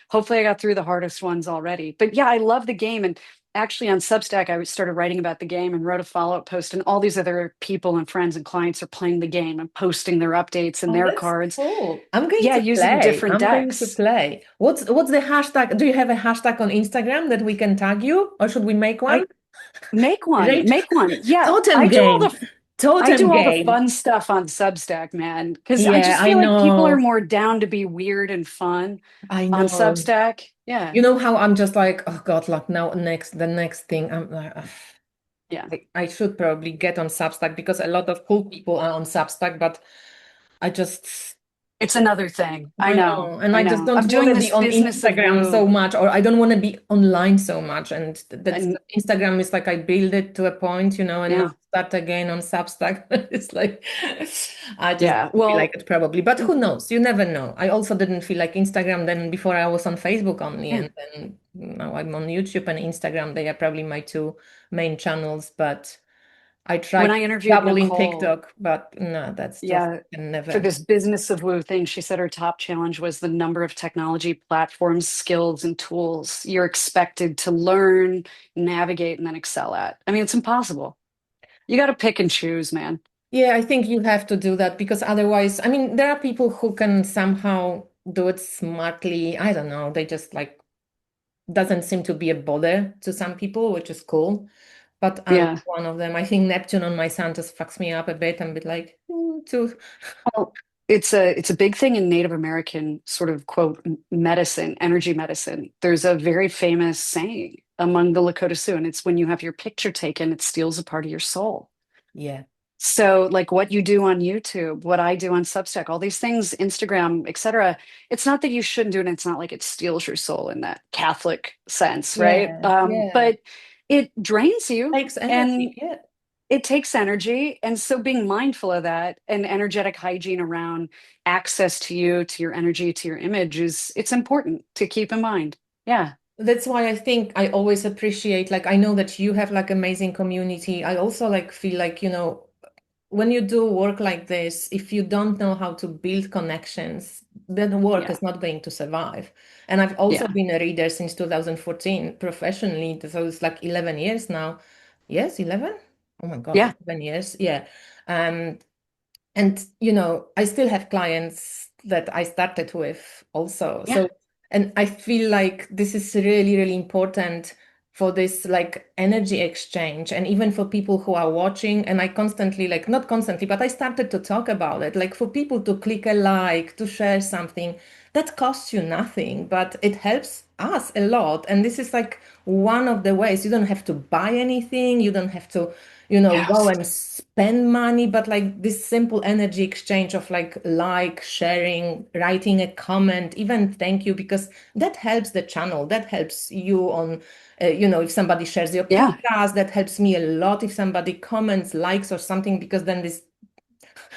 B: hopefully I got through the hardest ones already. But yeah, I love the game. And actually on Substack, I started writing about the game and wrote a follow-up post. And all these other people and friends and clients are playing the game and posting their updates and
A: Oh,
B: their
A: that's
B: cards.
A: cool. I'm going
B: Yeah,
A: to
B: using
A: play.
B: different
A: I'm going to
B: decks.
A: play. What's the hashtag? Do you have a hashtag on Instagram that we can tag you, or should we make one?
B: I make one,
A: Rach
B: make one. Yeah,
A: Totem
B: I do all
A: game.
B: the I
A: Totem
B: do all the
A: game.
B: fun stuff on Substack, man, because I
A: Yeah,
B: just
A: I
B: feel like people are
A: know.
B: more down to be weird and fun
A: I
B: on
A: know.
B: Substack. Yeah,
A: You know how I'm just like, oh God, like now the next thing. I'm like, ugh.
B: yeah.
A: I should probably get on Substack because a lot of cool people are on Substack, but I just
B: It's another thing. I
A: I
B: know.
A: know. And
B: I
A: I just
B: know.
A: don't
B: I'm
A: want
B: doing
A: to
B: this
A: be on
B: business of
A: Instagram so
B: woo.
A: much, or I don't want to be online so much. And that's
B: And
A: Instagram is like I build it to a point, and now
B: yeah.
A: start again on Substack. It's like I just
B: Yeah.
A: don't feel like
B: Well,
A: it probably. But who knows? You never know. I also didn't feel like Instagram then before I was on Facebook only,
B: yeah.
A: and then now I'm on YouTube and Instagram. They are probably my two main channels, but I
B: When
A: tried
B: I interviewed
A: double in
B: Nicole,
A: TikTok, but no, that's just
B: yeah,
A: can
B: for
A: never.
B: this business of woo thing, she said her top challenge was the number of technology platforms, skills, and tools you're expected to learn, navigate, and then excel at. I mean, it's impossible. You got to pick and choose, man.
A: Yeah, I think you have to do that because otherwise, I mean, there are people who can somehow do it smartly. I don't know. They just like doesn't seem to be a bother to some people, which is cool. But I'm not
B: Yeah.
A: one of them. I think Neptune on my sun just fucks me up a bit. I'm a bit like, too.
B: Well, it's a big thing in Native American sort of quote medicine, energy medicine. There's a very famous saying among the Lakota Sioux, and it's when you have your picture taken, it steals a part of your soul.
A: Yeah.
B: So, like what you do on YouTube, what I do on Substack, all these things, Instagram, etc. It's not that you shouldn't do it. It's not like it steals your soul in that Catholic sense, right?
A: Yeah. Yeah.
B: But it drains you,
A: Takes energy.
B: and
A: Yeah.
B: it takes energy. And so being mindful of that and energetic hygiene around access to you, to your energy, to your image is it's important to keep in mind. Yeah.
A: That's why I think I always appreciate, like, I know that you have like amazing community. I also like feel like, when you do work like this, if you don't know how to build connections, then the work
B: Yeah.
A: is not going to survive. And I've also
B: Yeah.
A: been a reader since 2014 professionally. So it's like 11 years now. Yes, 11? Oh my God,
B: Yeah.
A: 11 years. Yeah. Um, and I still have clients that I started with also.
B: Yeah.
A: So, and I feel like this is really, really important for this like energy exchange, and even for people who are watching. And I constantly, like, not constantly, but I started to talk about it, like for people to click a like, to share something that costs you nothing, but it helps us a lot. And this is like one of the ways. You don't have to buy anything, you don't have to go
B: Yes.
A: and spend money, but like this simple energy exchange of like sharing, writing a comment, even thank you, because that helps the channel, that helps you on, if somebody shares your
B: Yeah.
A: podcast, that helps me a lot if somebody comments, likes or something, because then this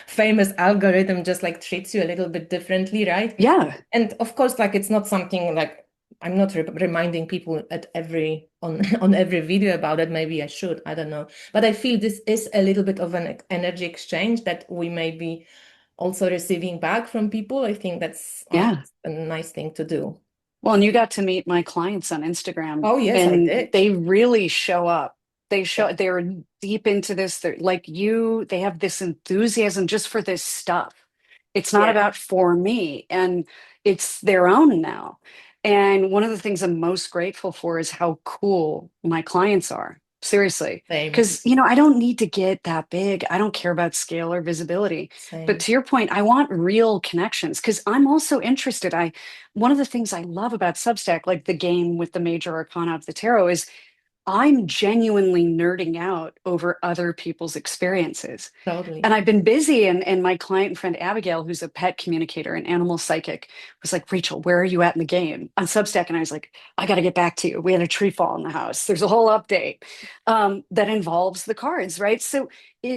A: famous algorithm just like treats you a little bit differently, right?
B: Yeah.
A: And of course, like it's not something like I'm not reminding people at every on on every video about it. Maybe I should, I don't know. But I feel this is a little bit of an energy exchange that we may be also receiving back from people. I think that's
B: Yeah.
A: a nice thing to do.
B: Well, and you got to meet my clients on Instagram,
A: Oh yes, I
B: and
A: did.
B: they really show up.
A: Yeah,
B: They're deep into this. They're like you, they have this enthusiasm just for this stuff. It's not
A: yeah,
B: about for me, and it's their own now. And one of the things I'm most grateful for is how cool my clients are. Seriously.
A: same,
B: Because, I don't need to get that big. I don't care about scale or visibility. But
A: same.
B: to your point, I want real connections because I'm also interested. One of the things I love about Substack, like the game with the major arcana of the tarot, is I'm genuinely nerding out over other people's experiences.
A: Totally.
B: And I've been busy, and my client and friend Abigail, who's a pet communicator and animal psychic, was like, Rachel, where are you at in the game on Substack? And I was like, I got to get back to you. We had a tree fall in the house. There's a whole update that involves the cards, right? So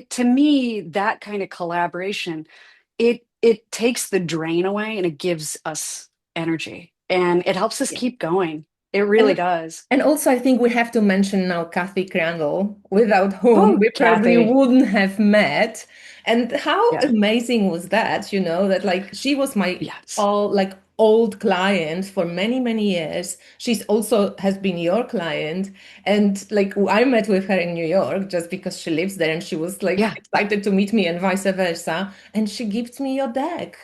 B: to me, that kind of collaboration, it takes the drain away and it gives us energy and it helps us
A: Yeah.
B: keep going. It really
A: And
B: does.
A: And also, I think we have to mention now Kathy Crandall, without whom
B: Oh,
A: we probably
B: Kathy.
A: wouldn't have met. And how
B: Yeah.
A: amazing was that, that like she was my
B: Yes.
A: all like old client for many, many years. She's also has been your client. And like I met with her in New York just because she lives there and she was like
B: Yeah.
A: excited to meet me and vice versa. And she gives me your deck.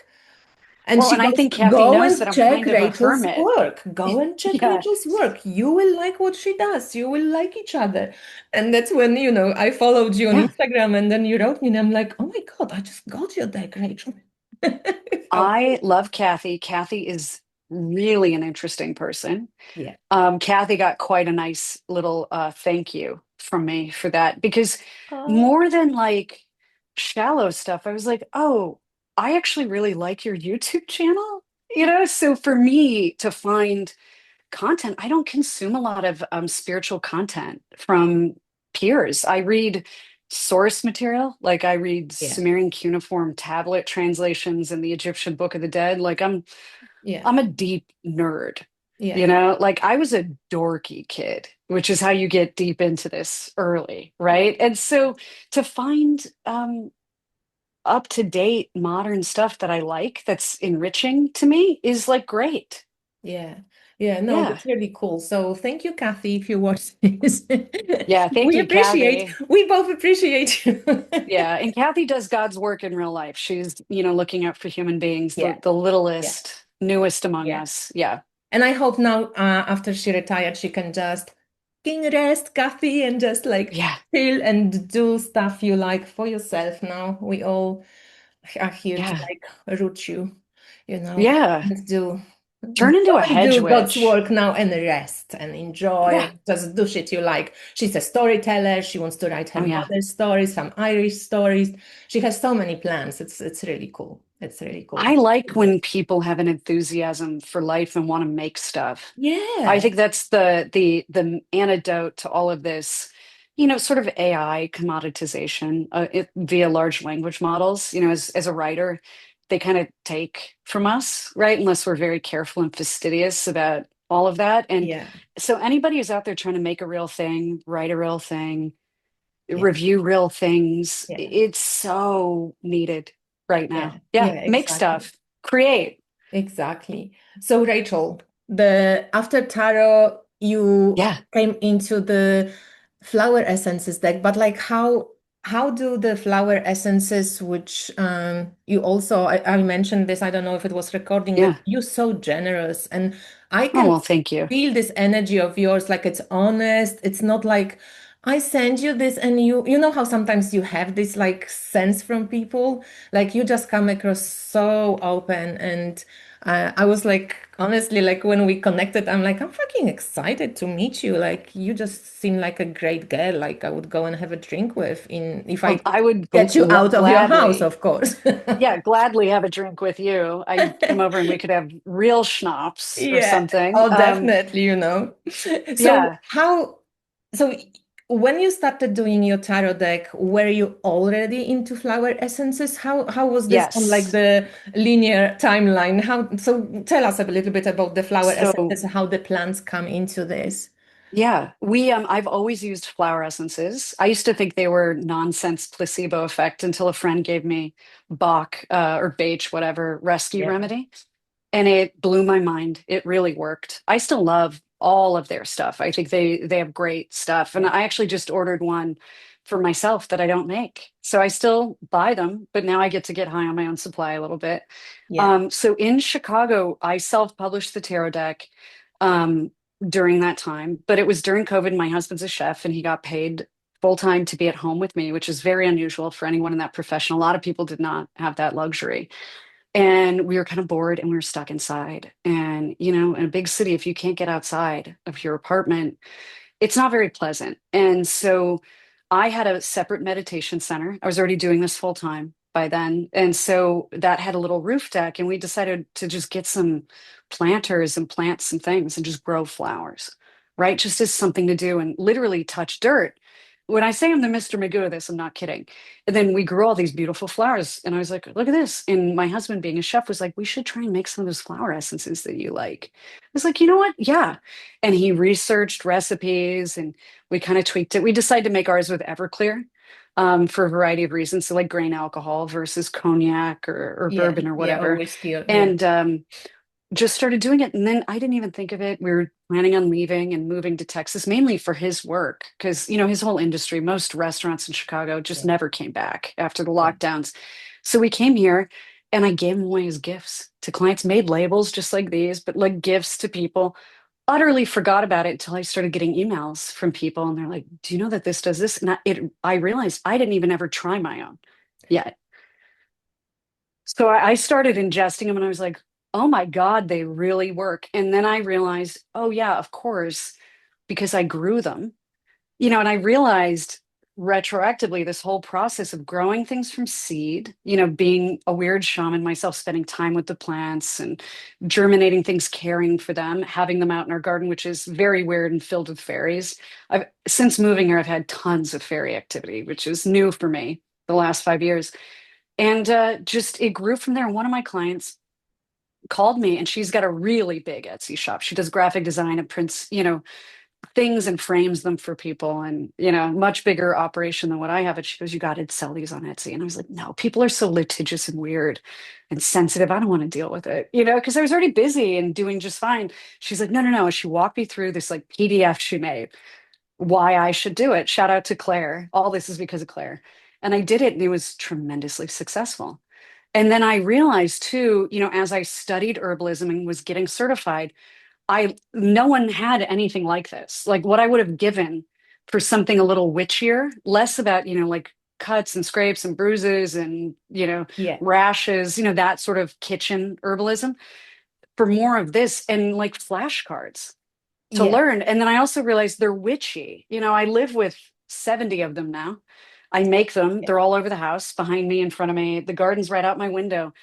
A: And
B: Well,
A: she
B: and I
A: goes,
B: think Kathy
A: go
B: knows
A: and
B: that I'm
A: check
B: kind of a
A: Rachel's
B: hermit.
A: work. Go and check
B: Yeah.
A: Rachel's work. You will like what she does. You will like each other. And that's when, I followed you on
B: Yeah.
A: Instagram and then you wrote me and I'm like, oh my God, I just got your deck, Rachel. How
B: I
A: cool.
B: love Kathy. Kathy is really an interesting person.
A: Yeah.
B: Kathy got quite a nice little thank you from me for that because
A: Oh,
B: more than like shallow stuff, I was like, oh, I actually really like your YouTube channel. So for me to find content, I don't consume a lot of spiritual content from peers. I read source material, like I read
A: Yeah.
B: Sumerian cuneiform tablet translations and the Egyptian Book of the Dead. Like
A: Yeah.
B: I'm a deep nerd.
A: Yeah.
B: Like I was a dorky kid, which is how you get deep into this early, right? And so to find up to date modern stuff that I like that's enriching to me is like great.
A: Yeah. Yeah. No,
B: Yeah.
A: that's really cool. So thank you, Kathy, if you watch this.
B: Yeah. Thank
A: We
B: you,
A: appreciate,
B: Kathy.
A: we both appreciate you.
B: Yeah. And Kathy does God's work in real life. She's, looking out for human beings,
A: Yeah.
B: the
A: Yeah.
B: littlest, newest among
A: Yeah.
B: us. Yeah.
A: And I hope now, after she retired, she can just fucking rest, Kathy, and just like
B: Yeah.
A: chill and do stuff you like for yourself now. We all are here to
B: Yeah.
A: like root you,
B: Yeah.
A: and do
B: Turn
A: go
B: into a
A: and
B: hedge
A: do God's
B: witch.
A: work now and rest and enjoy
B: Yeah.
A: and just do shit you like. She's a storyteller. She wants to write her
B: Oh, yeah.
A: mother's stories, some Irish stories. She has so many plans. It's really cool. It's really
B: I
A: cool.
B: like when people have an enthusiasm for life and want to make stuff. I
A: Yeah,
B: think that's the antidote to all of this, sort of AI commoditization via large language models. As a writer, they kind of take from us, right? Unless we're very careful and fastidious about all of that. And
A: yeah,
B: so anybody who's out there trying to make a real thing, write a real thing,
A: yeah,
B: review real things.
A: yeah,
B: It's so needed right
A: yeah,
B: now. Yeah,
A: yeah,
B: make
A: exactly.
B: stuff, create.
A: Exactly. So, Rachel, the after tarot, you
B: Yeah,
A: came into the flower essences deck, but like how do the flower essences, which you also I mentioned this, I don't know if it was recording, that
B: yeah.
A: you're so generous, and I
B: Oh,
A: can
B: well, thank you.
A: feel this energy of yours, like it's honest. It's not like I send you this and you know how sometimes you have this like sense from people, like you just come across so open and I was like, honestly, like when we connected, I'm like, I'm fucking excited to meet you. Like, you just seem like a great girl. Like, I would go and have a drink with in if I
B: Well,
A: could
B: I would
A: get you out of your house,
B: gladly,
A: of course.
B: yeah, gladly have a drink with you. I'd come over and we could have real schnapps or
A: Yeah,
B: something.
A: oh, definitely. So,
B: Yeah,
A: so when you started doing your tarot deck, were you already into flower essences? How was this on like
B: yes.
A: the linear timeline? So tell us a little bit about the flower
B: So
A: essences, how the plants come into this.
B: yeah, I've always used flower essences. I used to think they were nonsense placebo effect until a friend gave me Bach or Bach, whatever, rescue
A: Yeah,
B: remedy. And it blew my mind. It really worked. I still love all of their stuff. I think they have great stuff. And
A: yeah,
B: I actually just ordered one for myself that I don't make. So I still buy them, but now I get to get high on my own supply a little bit.
A: yeah,
B: So in Chicago, I self-published the tarot deck um, during that time, but it was during COVID. My husband's a chef and he got paid full time to be at home with me, which is very unusual for anyone in that profession. A lot of people did not have that luxury. And we were kind of bored and we were stuck inside. And, in a big city, if you can't get outside of your apartment, it's not very pleasant. And so I had a separate meditation center. I was already doing this full time by then. And so that had a little roof deck. And we decided to just get some planters and plant some things and just grow flowers, right? Just as something to do and literally touch dirt. When I say I'm the Mr. Magoo of this, I'm not kidding. And then we grew all these beautiful flowers. And I was like, look at this. And my husband, being a chef, was like, we should try and make some of those flower essences that you like. I was like, you know what? Yeah. And he researched recipes and we kind of tweaked it. We decided to make ours with Everclear for a variety of reasons. So, like grain alcohol versus cognac or
A: yeah,
B: bourbon or
A: yeah, or
B: whatever.
A: whiskey, yeah,
B: And just started doing it. And then I didn't even think of it. We were planning on leaving and moving to Texas mainly for his work because, his whole industry, most restaurants in Chicago just
A: yeah,
B: never came back after the
A: yeah,
B: lockdowns. So we came here and I gave them away as gifts to clients, made labels just like these, but like gifts to people. Utterly forgot about it until I started getting emails from people and they're like, do you know that this does this? And I realized I didn't even ever try my own yet. So I started ingesting them and I was like, oh my God, they really work. And then I realized, oh yeah, of course, because I grew them, and I realized retroactively, this whole process of growing things from seed, being a weird shaman myself, spending time with the plants and germinating things, caring for them, having them out in our garden, which is very weird and filled with fairies. Since moving here, I've had tons of fairy activity, which is new for me the last 5 years. And just it grew from there. And one of my clients called me, and she's got a really big Etsy shop. She does graphic design and prints, things and frames them for people, and much bigger operation than what I have. And she goes, "You got to sell these on Etsy." And I was like, "No, people are so litigious and weird and sensitive. I don't want to deal with it, because I was already busy and doing just fine." She's like, "No, no, no." And she walked me through this like PDF she made, why I should do it. Shout out to Claire. All this is because of Claire. And I did it, and it was tremendously successful. And then I realized too, as I studied herbalism and was getting certified, I no one had anything like this. Like what I would have given for something a little witchier, less about, like cuts and scrapes and bruises and,
A: Yeah.
B: rashes, that sort of kitchen herbalism, for more of this and like flashcards to
A: Yeah.
B: learn. And then I also realized they're witchy. I live with 70 of them now. I make them.
A: Yeah.
B: They're all over the house, behind me, in front of me. The garden's right out my window.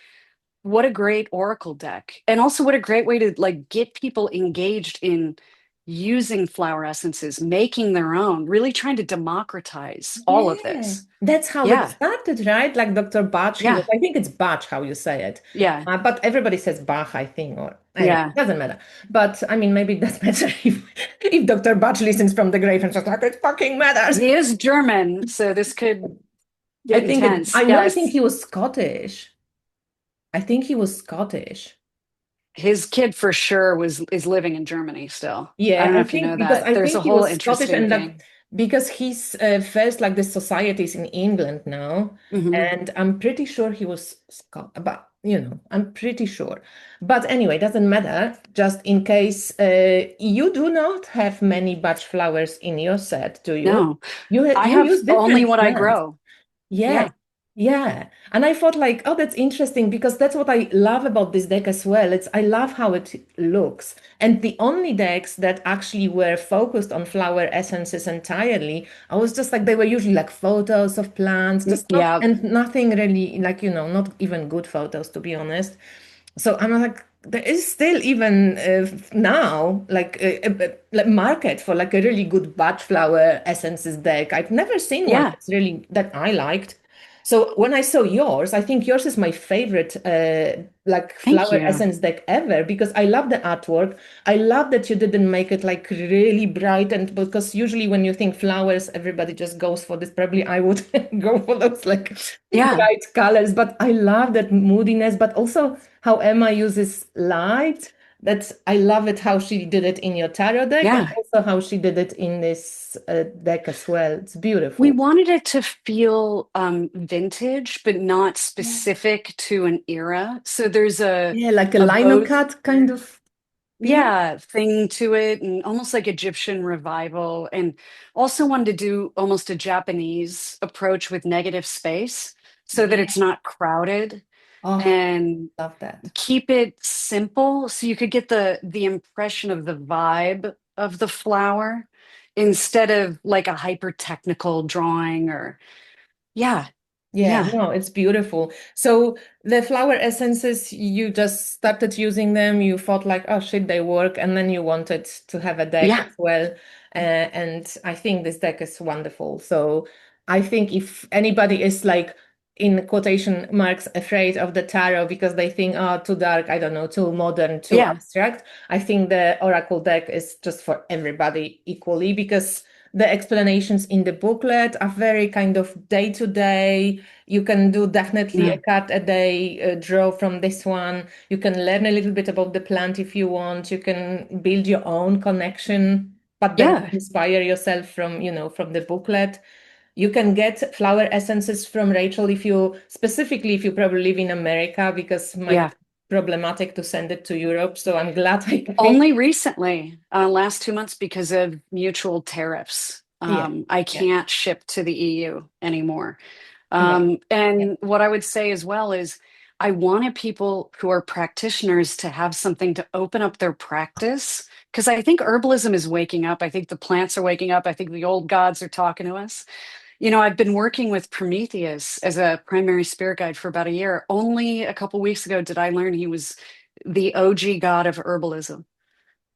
B: What a great oracle deck. And also what a great way to like get people engaged in using flower essences, making their own, really trying to democratize all of
A: Yeah,
B: this.
A: that's how it
B: Yeah.
A: started, right? Like Dr. Bach, he was,
B: Yeah.
A: I think it's Bach how you say it.
B: Yeah.
A: But everybody says Bach, I think, or anyway, it
B: Yeah.
A: doesn't matter. But I mean, maybe it does matter if Dr. Bach listens from the grave and just like, it fucking matters.
B: He is German, so this could
A: I
B: get
A: think it,
B: intense.
A: I know, I think
B: Yes.
A: he was Scottish. I think he was Scottish.
B: His kid for sure was is living in Germany still. I
A: Yeah,
B: don't know
A: I
B: if you know
A: think because
B: that.
A: I
B: There's a
A: think he
B: whole
A: was Scottish
B: interesting
A: and that
B: thing.
A: because he's first like the societies in England now,
B: Hmm.
A: and I'm pretty sure he was Scot, but I'm pretty sure. But anyway, doesn't matter. Just in case you do not have many Bach flowers in your set, do you?
B: No, I
A: You
B: have
A: use
B: only
A: different
B: what I
A: plants.
B: grow.
A: Yeah,
B: Yeah.
A: yeah. And I thought like, oh, that's interesting because that's what I love about this deck as well. I love how it looks. And the only decks that actually were focused on flower essences entirely, I was just like they were usually like photos of plants, just not
B: Yeah.
A: and nothing really like, not even good photos to be honest. So I'm like, there is still even now like a market for like a really good bud flower essences deck. I've never seen one
B: Yeah.
A: that's really that I liked. So when I saw yours, I think yours is my favorite like
B: Thank
A: flower
B: you.
A: essence deck ever because I love the artwork. I love that you didn't make it like really bright and because usually when you think flowers, everybody just goes for this. Probably I would go for those like
B: Yeah.
A: bright colors, but I love that moodiness, but also how Emma uses light. That's I love it how she did it in your tarot deck and
B: Yeah.
A: also how she did it in this deck as well. It's
B: We
A: beautiful.
B: wanted it to feel vintage, but not
A: Yeah.
B: specific to an era. So there's a
A: Yeah, like a
B: a
A: lino
B: boat,
A: cut kind of feel.
B: yeah, thing to it, and almost like Egyptian revival. And also wanted to do almost a Japanese approach with negative space so that
A: Yeah.
B: it's not crowded
A: Oh,
B: and
A: love that.
B: keep it simple so you could get the impression of the vibe of the flower instead of like a hyper technical drawing or yeah,
A: Yeah,
B: yeah,
A: no, it's beautiful. So the flower essences, you just started using them. You thought like, oh shit, they work, and then you wanted to have a deck
B: yeah,
A: as well. And I think this deck is wonderful. So I think if anybody is like in quotation marks afraid of the tarot because they think, oh, too dark, I don't know, too modern, too
B: yeah,
A: abstract, I think the Oracle deck is just for everybody equally because the explanations in the booklet are very kind of day to day. You can do definitely a
B: yeah,
A: card a day draw from this one. You can learn a little bit about the plant if you want. You can build your own connection, but then
B: yeah,
A: inspire yourself from, from the booklet. You can get flower essences from Rachel if you specifically if you probably live in America because it might
B: yeah.
A: be problematic to send it to Europe. So I'm glad I can.
B: Only recently, last 2 months because of mutual tariffs.
A: Yeah,
B: I
A: yeah,
B: can't ship to the EU anymore.
A: yeah, yeah,
B: And what I would say as well is I wanted people who are practitioners to have something to open up their practice because I think herbalism is waking up. I think the plants are waking up. I think the old gods are talking to us. I've been working with Prometheus as a primary spirit guide for about a year. Only a couple weeks ago did I learn he was the OG god of herbalism.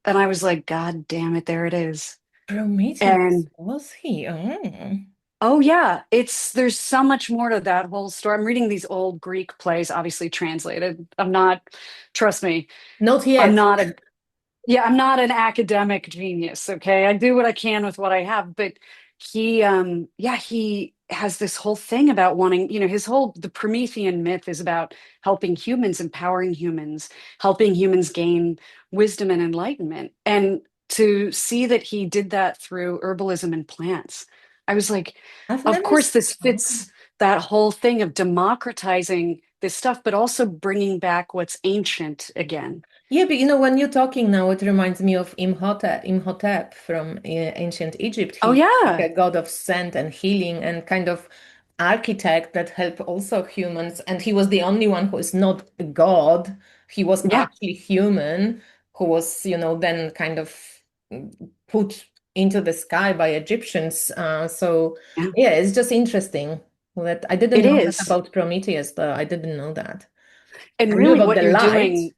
B: And I was like, God damn it, there it is.
A: Prometheus,
B: And
A: was he? Oh,
B: oh yeah, there's so much more to that whole story. I'm reading these old Greek plays, obviously translated. Trust me,
A: not
B: I'm
A: yet.
B: not a Yeah, I'm not an academic genius, okay? I do what I can with what I have, but he has this whole thing about wanting, the Promethean myth is about helping humans, empowering humans, helping humans gain wisdom and enlightenment. And to see that he did that through herbalism and plants, I was like,
A: I've
B: of
A: never.
B: course, this fits that whole thing of democratizing this stuff, but also bringing back what's ancient again.
A: Yeah, but when you're talking now, it reminds me of Imhotep from ancient Egypt.
B: Oh
A: He's like
B: yeah.
A: a god of scent and healing and kind of architect that helped also humans. And he was the only one who is not a god. He was
B: Yeah.
A: actually human, who was, then kind of mm, put into the sky by Egyptians. So
B: Yeah,
A: yeah, it's just interesting that I didn't
B: it
A: know that
B: is.
A: about Prometheus, though. I didn't know that.
B: And
A: I knew
B: really,
A: about
B: what
A: the
B: you're
A: light.
B: doing,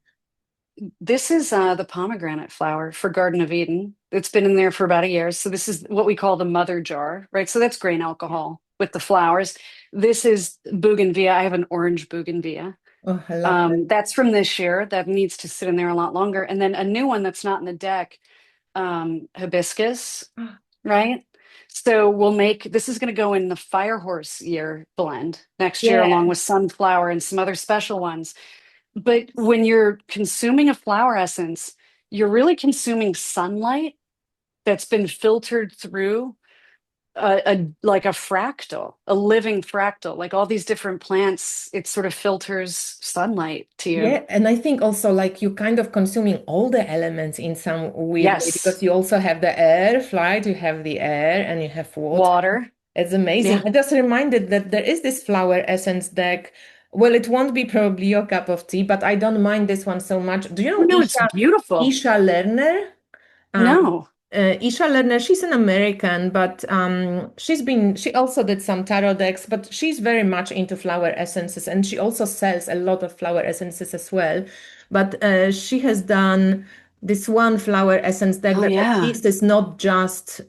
B: this is the pomegranate flower for Garden of Eden. It's been in there for about a year. So, this is what we call the mother jar, right? So, that's grain alcohol with the flowers. This is bougainvillea. I have an orange bougainvillea.
A: Oh, I love that.
B: That's from this year. That needs to sit in there a lot longer. And then a new one that's not in the deck, hibiscus, right? So this is going to go in the Firehorse year blend next year, along
A: Yeah,
B: with sunflower and some other special ones. But when you're consuming a flower essence, you're really consuming sunlight that's been filtered through like a fractal, a living fractal, like all these different plants. It sort of filters sunlight to you.
A: yeah, and I think also like you kind of consuming all the elements in some weird way because
B: Yes,
A: you also have the earth, right? You have the air and you have water.
B: water.
A: It's amazing.
B: Yeah.
A: I just reminded that there is this flower essence deck. Well, it won't be probably your cup of tea, but I don't mind this one so much. Do you
B: Oh
A: know
B: no, it's beautiful.
A: Isha Lerner? Um,
B: No.
A: Isha Lerner, she's an American, but she also did some tarot decks, but she's very much into flower essences and she also sells a lot of flower essences as well. But she has done this one flower essence deck
B: Oh
A: that at
B: yeah.
A: least is not just,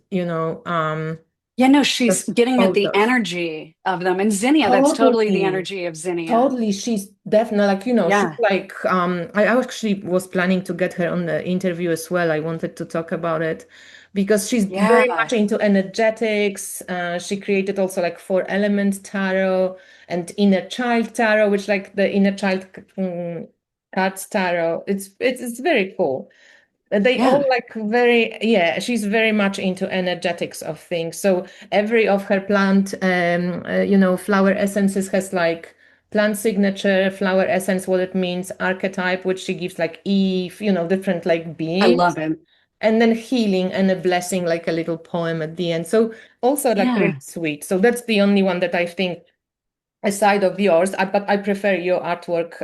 B: Yeah, no, she's
A: just
B: getting at the
A: photos.
B: energy of them. And zinnia, that's totally the
A: Totally.
B: energy of zinnia.
A: Totally, she's definitely like, she's
B: Yeah.
A: like, I actually was planning to get her on the interview as well. I wanted to talk about it because she's very
B: Yeah.
A: much into energetics. She created also like four element tarot and inner child tarot, which like the inner child cards tarot. It's very cool. They all
B: Yeah.
A: like yeah, she's very much into energetics of things. So every of her plant, flower essences has like plant signature, flower essence, what it means, archetype, which she gives like Eve, different like
B: I
A: beings,
B: love it.
A: and then healing and a blessing, like a little poem at the end. So also like really
B: Yeah.
A: sweet. So that's the only one that I think aside of yours, but I prefer your artwork,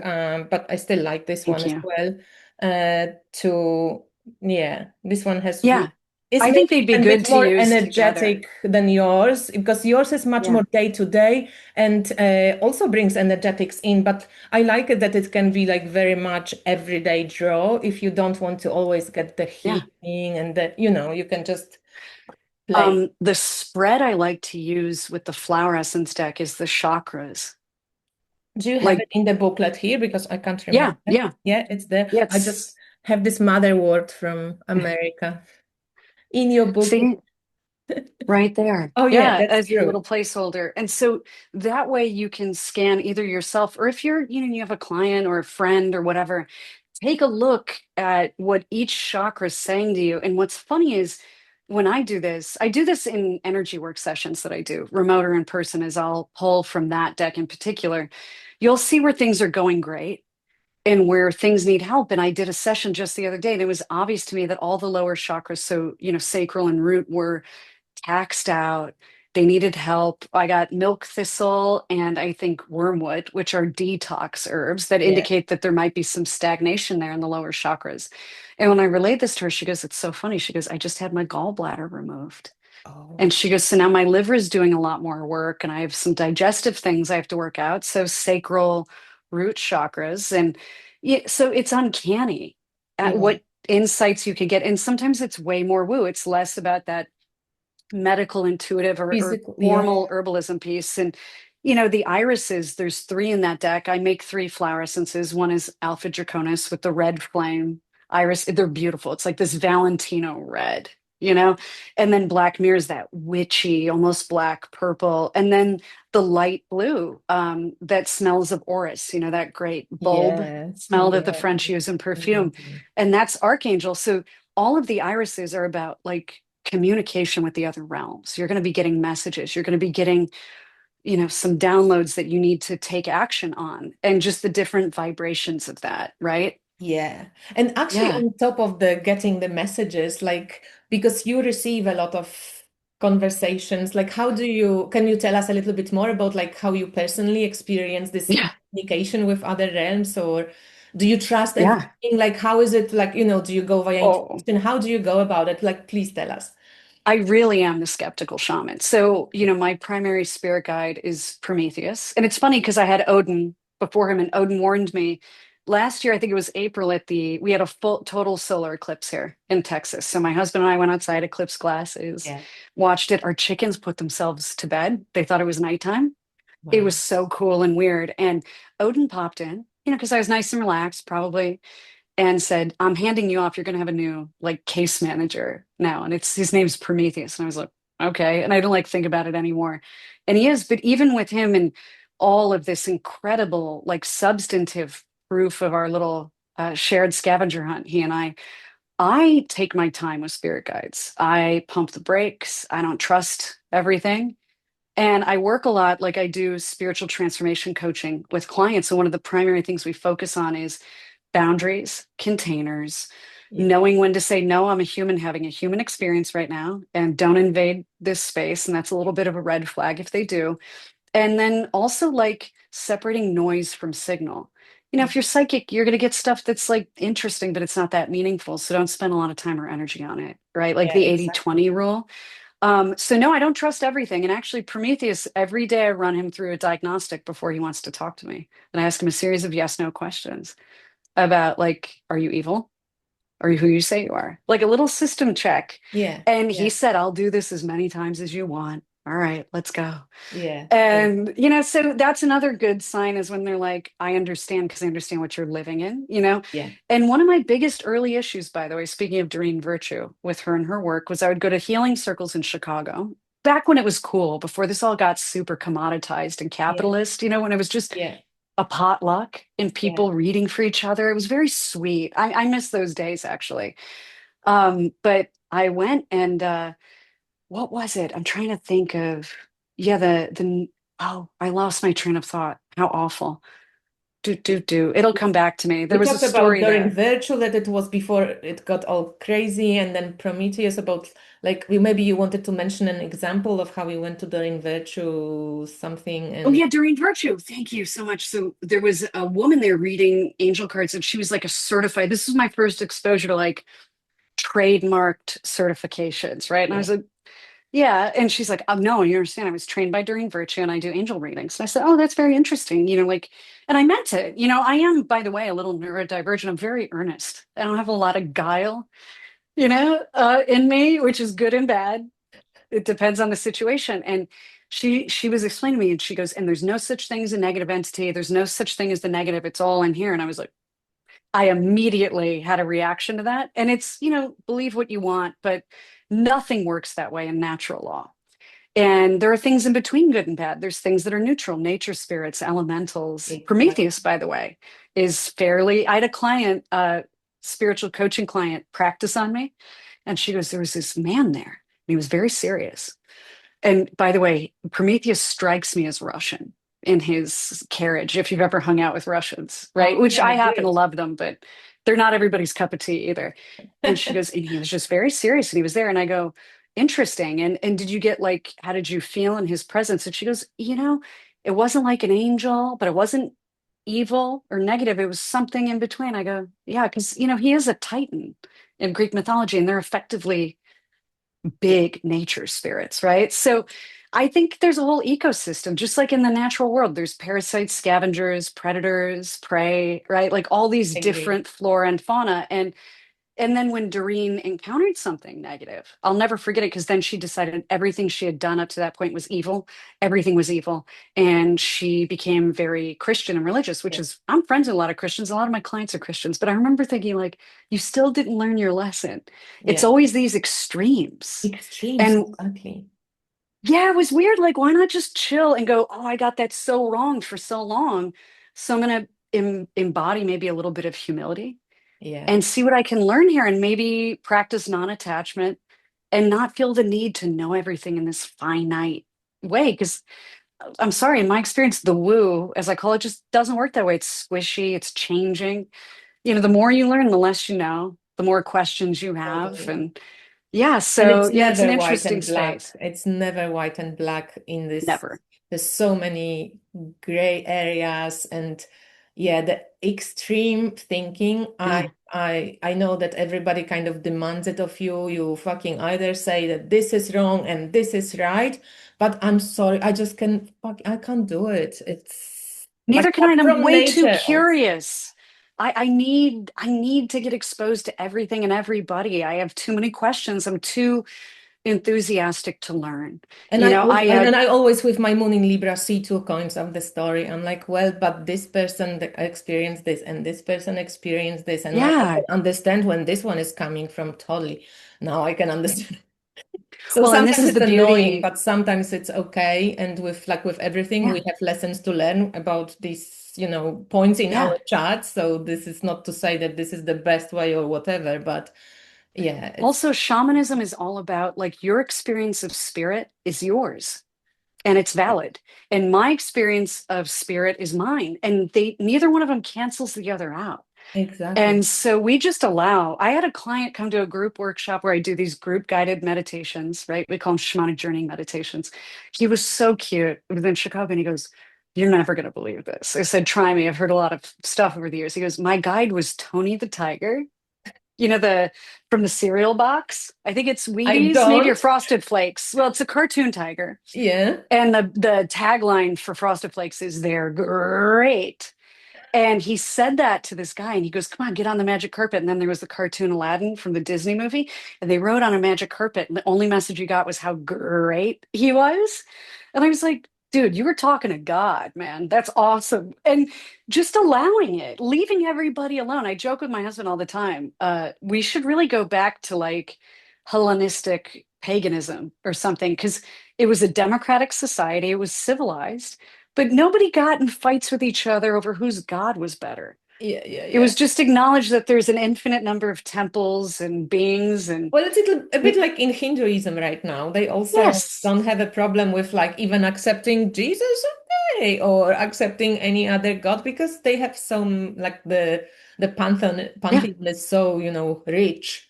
A: but I still like this one
B: Thank
A: as
B: you.
A: well. To yeah, this one
B: Yeah.
A: is
B: I
A: maybe
B: think they'd be
A: a bit
B: good to
A: more
B: use together.
A: energetic than yours because yours is much
B: Yeah.
A: more day to day and also brings energetics in. But I like it that it can be like very much everyday draw if you don't want to always get the
B: Yeah.
A: healing and the you can just play.
B: The spread I like to use with the flower essence deck is the chakras.
A: Do you have it
B: Like,
A: in the booklet here? Because I can't remember.
B: yeah, yeah.
A: Yeah, it's there.
B: Yeah,
A: I just
B: it's
A: have this mother word from America in your book.
B: see, right there.
A: Oh, yeah,
B: Yeah,
A: that's
B: as your
A: true.
B: little placeholder. And so that way you can scan either yourself or if you have a client or a friend or whatever, take a look at what each chakra is saying to you. And what's funny is when I do this in energy work sessions that I do, remote or in person, as I'll pull from that deck in particular. You'll see where things are going great and where things need help. And I did a session just the other day, and it was obvious to me that all the lower chakras, so, sacral and root, were taxed out. They needed help. I got milk thistle and I think wormwood, which are detox herbs that
A: Yeah.
B: indicate that there might be some stagnation there in the lower chakras. And when I relayed this to her, she goes, "It's so funny." She goes, "I just had my gallbladder removed." And
A: Oh,
B: she goes, so now my liver is doing a lot more work and I have some digestive things I have to work out. So sacral root chakras. And yeah, so it's uncanny at
A: yeah.
B: what insights you can get. And sometimes it's way more woo. It's less about that medical, intuitive, or
A: Physical, yeah,
B: formal herbalism piece. And, the irises, there's three in that deck. I make three flower essences. One is Alpha Draconis with the red flame iris. They're beautiful. It's like this Valentino red, you know? And then Black Mirror is that witchy, almost black purple. And then the light blue that smells of orris, that great bulb
A: yes,
B: smell that the
A: yeah.
B: French use in perfume.
A: Amazing.
B: And that's Archangel. So all of the irises are about like communication with the other realms. You're going to be getting messages. You're going to be getting, some downloads that you need to take action on and just the different vibrations of that, right?
A: Yeah. And actually,
B: Yeah.
A: on top of the getting the messages, like, because you receive a lot of conversations, like, can you tell us a little bit more about like how you personally experience this
B: Yeah.
A: communication with other realms, or do you trust everything?
B: Yeah.
A: Like, how is it like, do you go via
B: Oh,
A: intuition? How do you go about it? Like, please tell us.
B: I really am the skeptical shaman. So, my primary spirit guide is Prometheus. And it's funny because I had Odin before him, and Odin warned me last year. I think it was April we had a full total solar eclipse here in Texas. So my husband and I went outside, eclipse glasses,
A: Yeah.
B: watched it. Our chickens put themselves to bed. They thought it was nighttime. It was
A: Wow.
B: so cool and weird. And Odin popped in, because I was nice and relaxed, probably, and said, I'm handing you off. You're going to have a new like case manager now. And his name's Prometheus. And I was like, okay. And I don't like think about it anymore. And he is, but even with him and all of this incredible, like substantive proof of our little shared scavenger hunt, he and I take my time with spirit guides. I pump the brakes. I don't trust everything. And I work a lot, like I do spiritual transformation coaching with clients. And one of the primary things we focus on is boundaries, containers,
A: Yeah.
B: knowing when to say, no, I'm a human having a human experience right now, and don't invade this space. And that's a little bit of a red flag if they do. And then also like separating noise from signal. If you're psychic, you're going to get stuff that's like interesting, but it's not that meaningful. So don't spend a lot of time or energy on it, right? Like
A: Yeah,
B: the 80/20
A: exactly.
B: rule. So no, I don't trust everything. And actually, Prometheus, every day I run him through a diagnostic before he wants to talk to me. And I ask him a series of yes, no questions about like, are you evil? Are you who you say you are? Like a little system check.
A: Yeah.
B: And he
A: Yeah.
B: said, I'll do this as many times as you want. All right, let's go.
A: Yeah.
B: And, so that's another good sign is when they're like, I understand because I understand what you're living in.
A: Yeah.
B: And one of my biggest early issues, by the way, speaking of Doreen Virtue with her and her work, was I would go to healing circles in Chicago back when it was cool, before this all got super commoditized and
A: Yeah.
B: capitalist, when it was just
A: Yeah.
B: a potluck and
A: Yeah.
B: people reading for each other. It was very sweet. I miss those days actually. But I went and what was it? I'm trying to think of yeah, the oh, I lost my train of thought. How awful. Do. It'll come back to me. There
A: We
B: was a
A: talked about
B: story
A: during
B: there.
A: Virtue that it was before it got all crazy, and then Prometheus about like maybe you wanted to mention an example of how we went to during Virtue something
B: Oh
A: and
B: yeah, during Virtue. Thank you so much. So there was a woman there reading angel cards, and she was like a certified. This was my first exposure to like trademarked certifications, right? And I
A: yeah,
B: was like, yeah. And she's like, oh, no, you understand. I was trained by Doreen Virtue and I do angel readings. And I said, oh, that's very interesting. Like, and I meant it. I am, by the way, a little neurodivergent. I'm very earnest. I don't have a lot of guile, in me, which is good and bad. It depends on the situation. And she was explaining to me and she goes, and there's no such thing as a negative entity. There's no such thing as the negative. It's all in here. And I was like, I immediately had a reaction to that. And it's, believe what you want, but nothing works that way in natural law. And there are things in between good and bad. There's things that are neutral, nature spirits, elementals.
A: exactly.
B: Prometheus, by the way, is fairly. I had a client, spiritual coaching client, practice on me. And she goes, there was this man there. And he was very serious. And by the way, Prometheus strikes me as Russian in his carriage, if you've ever hung out with Russians, right?
A: Oh
B: Which
A: yeah, I
B: I happen to
A: did.
B: love them, but they're not everybody's cup of tea either. And she goes, and he was just very serious and he was there. And I go, interesting. And did you get like, how did you feel in his presence? And she goes, it wasn't like an angel, but it wasn't evil or negative. It was something in between. I go, yeah, because he is a Titan in Greek mythology, and they're effectively big nature spirits, right? So I think there's a whole ecosystem, just like in the natural world. There's parasites, scavengers, predators, prey, right? Like all these
A: I agree.
B: different flora and fauna. And then when Doreen encountered something negative, I'll never forget it because then she decided everything she had done up to that point was evil. Everything was evil. And she became very Christian and religious, which
A: Yeah.
B: is, I'm friends with a lot of Christians. A lot of my clients are Christians. But I remember thinking, like, you still didn't learn your lesson. It's
A: Yeah.
B: always these extremes.
A: Extremes,
B: And
A: exactly.
B: yeah, it was weird. Like, why not just chill and go, oh, I got that so wrong for so long. So I'm going to embody maybe a little bit of humility
A: Yeah.
B: and see what I can learn here and maybe practice non-attachment and not feel the need to know everything in this finite way. Because I'm sorry, in my experience, the woo, as I call it, just doesn't work that way. It's squishy, it's changing. You know, the more you learn, the less you know, the more questions you have.
A: Totally.
B: And yeah,
A: And
B: so
A: it's
B: yeah, it's an
A: never white
B: interesting
A: and black.
B: space.
A: It's never white and black in this.
B: Never.
A: There's so many gray areas and yeah, the extreme thinking.
B: Yeah.
A: I know that everybody kind of demands it of you. You fucking either say that this is wrong and this is right, but I'm sorry, I just can't I can't do it. It's like
B: Neither can I,
A: not
B: and I'm
A: from
B: way too
A: nature also.
B: curious. I need to get exposed to everything and everybody. I have too many questions. I'm too enthusiastic to learn.
A: And
B: You
A: I
B: know,
A: al-
B: I
A: and I always with my moon in Libra see two coins of the story. I'm like, well, but this person experienced this and this person experienced this, and now I
B: yeah.
A: can understand when this one is coming from totally. Now I can understand. So
B: Well, and this
A: sometimes
B: is
A: it's
B: the
A: annoying,
B: beauty.
A: but sometimes it's okay. And with like with everything,
B: Yeah.
A: we have lessons to learn about these, points in our
B: Yeah.
A: chart. So this is not to say that this is the best way or whatever, but yeah, it's
B: Also, shamanism is all about like your experience of spirit is yours and it's valid. And my experience of spirit is mine. And they neither one of them cancels the other out.
A: exactly.
B: And so we just allow. I had a client come to a group workshop where I do these group guided meditations, right? We call them shamanic journey meditations. He was so cute. It was in Chicago, and he goes, "You're never going to believe this." I said, "Try me. I've heard a lot of stuff over the years." He goes, "My guide was Tony the Tiger. You know, the from the cereal box. I think it's
A: I
B: Wheaties, maybe or
A: don't.
B: Frosted Flakes. Well, it's a cartoon tiger.
A: Yeah.
B: And the tagline for Frosted Flakes is they're great." And he said that to this guy, and he goes, "Come on, get on the magic carpet." And then there was the cartoon Aladdin from the Disney movie, and they rode on a magic carpet. And the only message you got was how great he was. And I was like, dude, you were talking to God, man. That's awesome. And just allowing it, leaving everybody alone. I joke with my husband all the time. We should really go back to like Hellenistic paganism or something, because it was a democratic society, it was civilized, but nobody got in fights with each other over whose god was better.
A: Yeah, yeah,
B: It
A: yeah.
B: was just acknowledged that there's an infinite number of temples and beings and
A: Well, it's a bit like in Hinduism right now. They also
B: yes.
A: don't have a problem with like even accepting Jesus, okay, or accepting any other god because they have some like the
B: Yeah.
A: pantheon is so, rich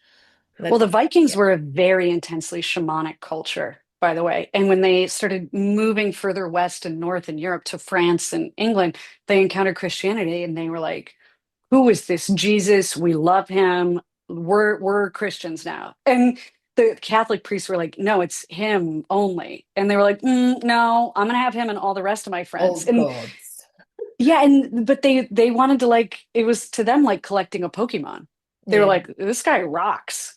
B: Well,
A: that
B: the Vikings
A: yeah,
B: were a very intensely shamanic culture, by the way. And when they started moving further west and north in Europe to France and England, they encountered Christianity and they were like, who is this Jesus? We love him. We're Christians now. And the Catholic priests were like, no, it's him only. And they were like, no, I'm gonna have him and all the rest of my friends.
A: all
B: And
A: gods.
B: yeah, and but they wanted to like it was to them like collecting a Pokemon. They were
A: Yeah.
B: like, this guy rocks.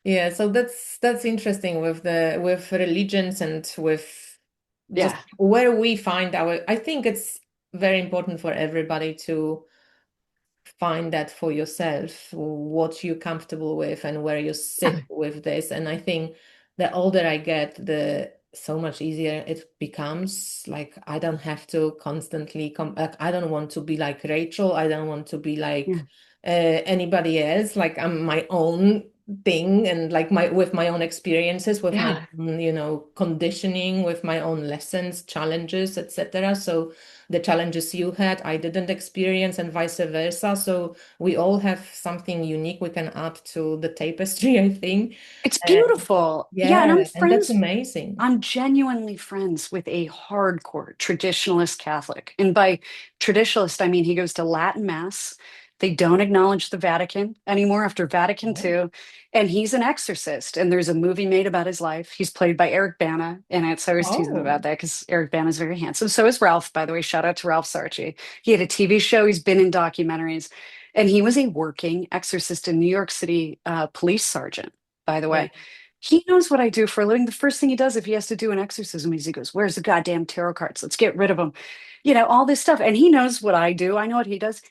A: Yeah, so that's interesting with the with religions and with just
B: Yeah.
A: where we find our I think it's very important for everybody to find that for yourself, what you're comfortable with and where you sit
B: Yeah.
A: with this. And I think the older I get, the so much easier it becomes. Like I don't have to constantly come like I don't want to be like Rachel. I don't want to be like
B: Yeah.
A: anybody else. Like I'm my own thing and like my with my own experiences, with my
B: Yeah.
A: own, conditioning, with my own lessons, challenges, etc. So the challenges you had, I didn't experience, and vice versa. So we all have something unique we can add to the tapestry, I think.
B: It's
A: And
B: beautiful. Yeah, and
A: yeah, and that's amazing.
B: I'm genuinely friends with a hardcore traditionalist Catholic. And by traditionalist, I mean he goes to Latin Mass They don't acknowledge the Vatican anymore after Vatican
A: Oh,
B: II. And he's an exorcist. And there's a movie made about his life. He's played by Eric Bana. And it's, I always tease him
A: oh,
B: about that because Eric Bana is very handsome. So is Ralph, by the way. Shout out to Ralph Sarchi. He had a TV show. He's been in documentaries. And he was a working exorcist in New York City police sergeant, by the
A: yeah.
B: way. He knows what I do for a living. The first thing he does if he has to do an exorcism is he goes, "Where's the goddamn tarot cards? Let's get rid of them." All this stuff. And he knows what I do. I know what he does.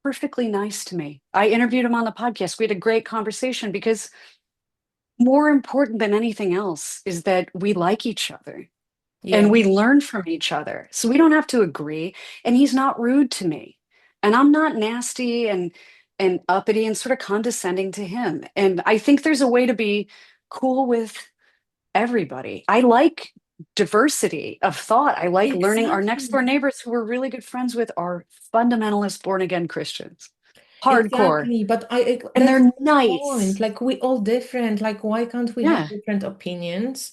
B: Perfectly nice to me. I interviewed him on the podcast. We had a great conversation because more important than anything else is that we like each other and
A: Yeah.
B: we learn from each other. So we don't have to agree. And he's not rude to me. And I'm not nasty and uppity and sort of condescending to him. And I think there's a way to be cool with everybody. I like diversity of thought. I like learning. Our next door
A: Exactly.
B: neighbors who we're really good friends with are fundamentalist born again Christians, hardcore,
A: Exactly. But
B: and
A: that's
B: they're
A: the point.
B: nice.
A: Like we all different. Like why can't we have
B: Yeah,
A: different opinions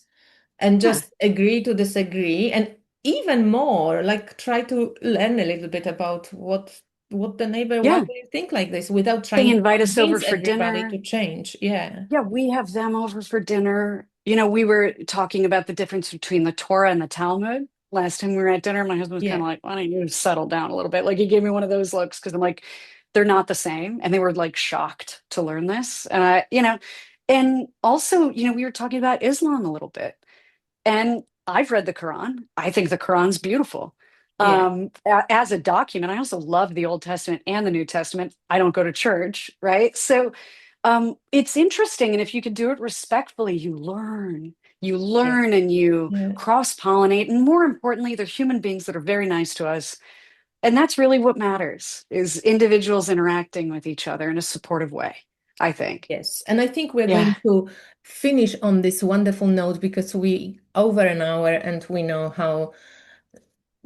A: and
B: yeah,
A: just agree to disagree? And even more, like try to learn a little bit about what the neighbor, why
B: yeah.
A: do you think like this without
B: They
A: trying to
B: invite us over
A: convince
B: for
A: everybody to
B: dinner.
A: change. Yeah.
B: Yeah, we have them over for dinner. We were talking about the difference between the Torah and the Talmud last time we were at dinner. My husband was kind
A: Yeah.
B: of like, "Why don't you settle down a little bit?" Like he gave me one of those looks because I'm like, they're not the same. And they were like shocked to learn this. And also, we were talking about Islam a little bit. And I've read the Quran. I think the Quran's beautiful.
A: Yeah.
B: As a document, I also love the Old Testament and the New Testament. I don't go to church, right? So it's interesting. And if you can do it respectfully, you learn. You
A: Yeah.
B: learn and you
A: Yeah.
B: cross-pollinate. And more importantly, they're human beings that are very nice to us. And that's really what matters is individuals interacting with each other in a supportive way, I think.
A: Yes, and I think we're
B: Yeah.
A: going to finish on this wonderful note because we over an hour and we know how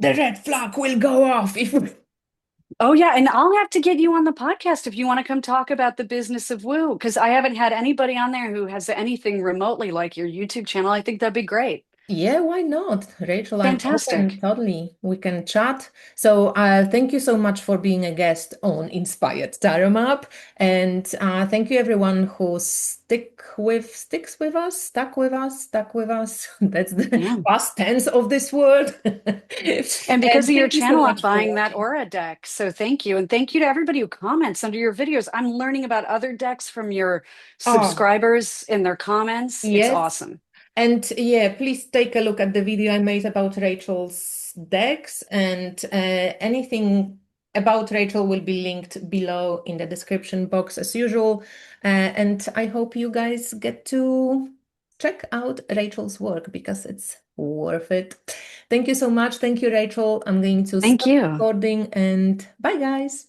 A: the red flag will go off if we...
B: Oh, yeah. And I'll have to get you on the podcast if you want to come talk about the business of woo, because I haven't had anybody on there who has anything remotely like your YouTube channel. I think that'd be great.
A: Yeah, why not? Rachel, I'm open,
B: Fantastic.
A: totally. We can chat. So thank you so much for being a guest on Inspired Tarot Map. And thank you everyone who sticks with us, stuck with us. That's the
B: Yeah.
A: past tense of this word.
B: And because
A: And
B: of your
A: thank you so
B: channel, I'm
A: much for
B: buying that
A: watching.
B: Aura deck. So thank you. And thank you to everybody who comments under your videos. I'm learning about other decks from your
A: Oh,
B: subscribers in their comments. It's
A: yes.
B: awesome.
A: And yeah, please take a look at the video I made about Rachel's decks, and anything about Rachel will be linked below in the description box as usual. And I hope you guys get to check out Rachel's work because it's worth it. Thank you so much. Thank you, Rachel. I'm going to
B: Thank
A: stop
B: you.
A: recording and bye, guys.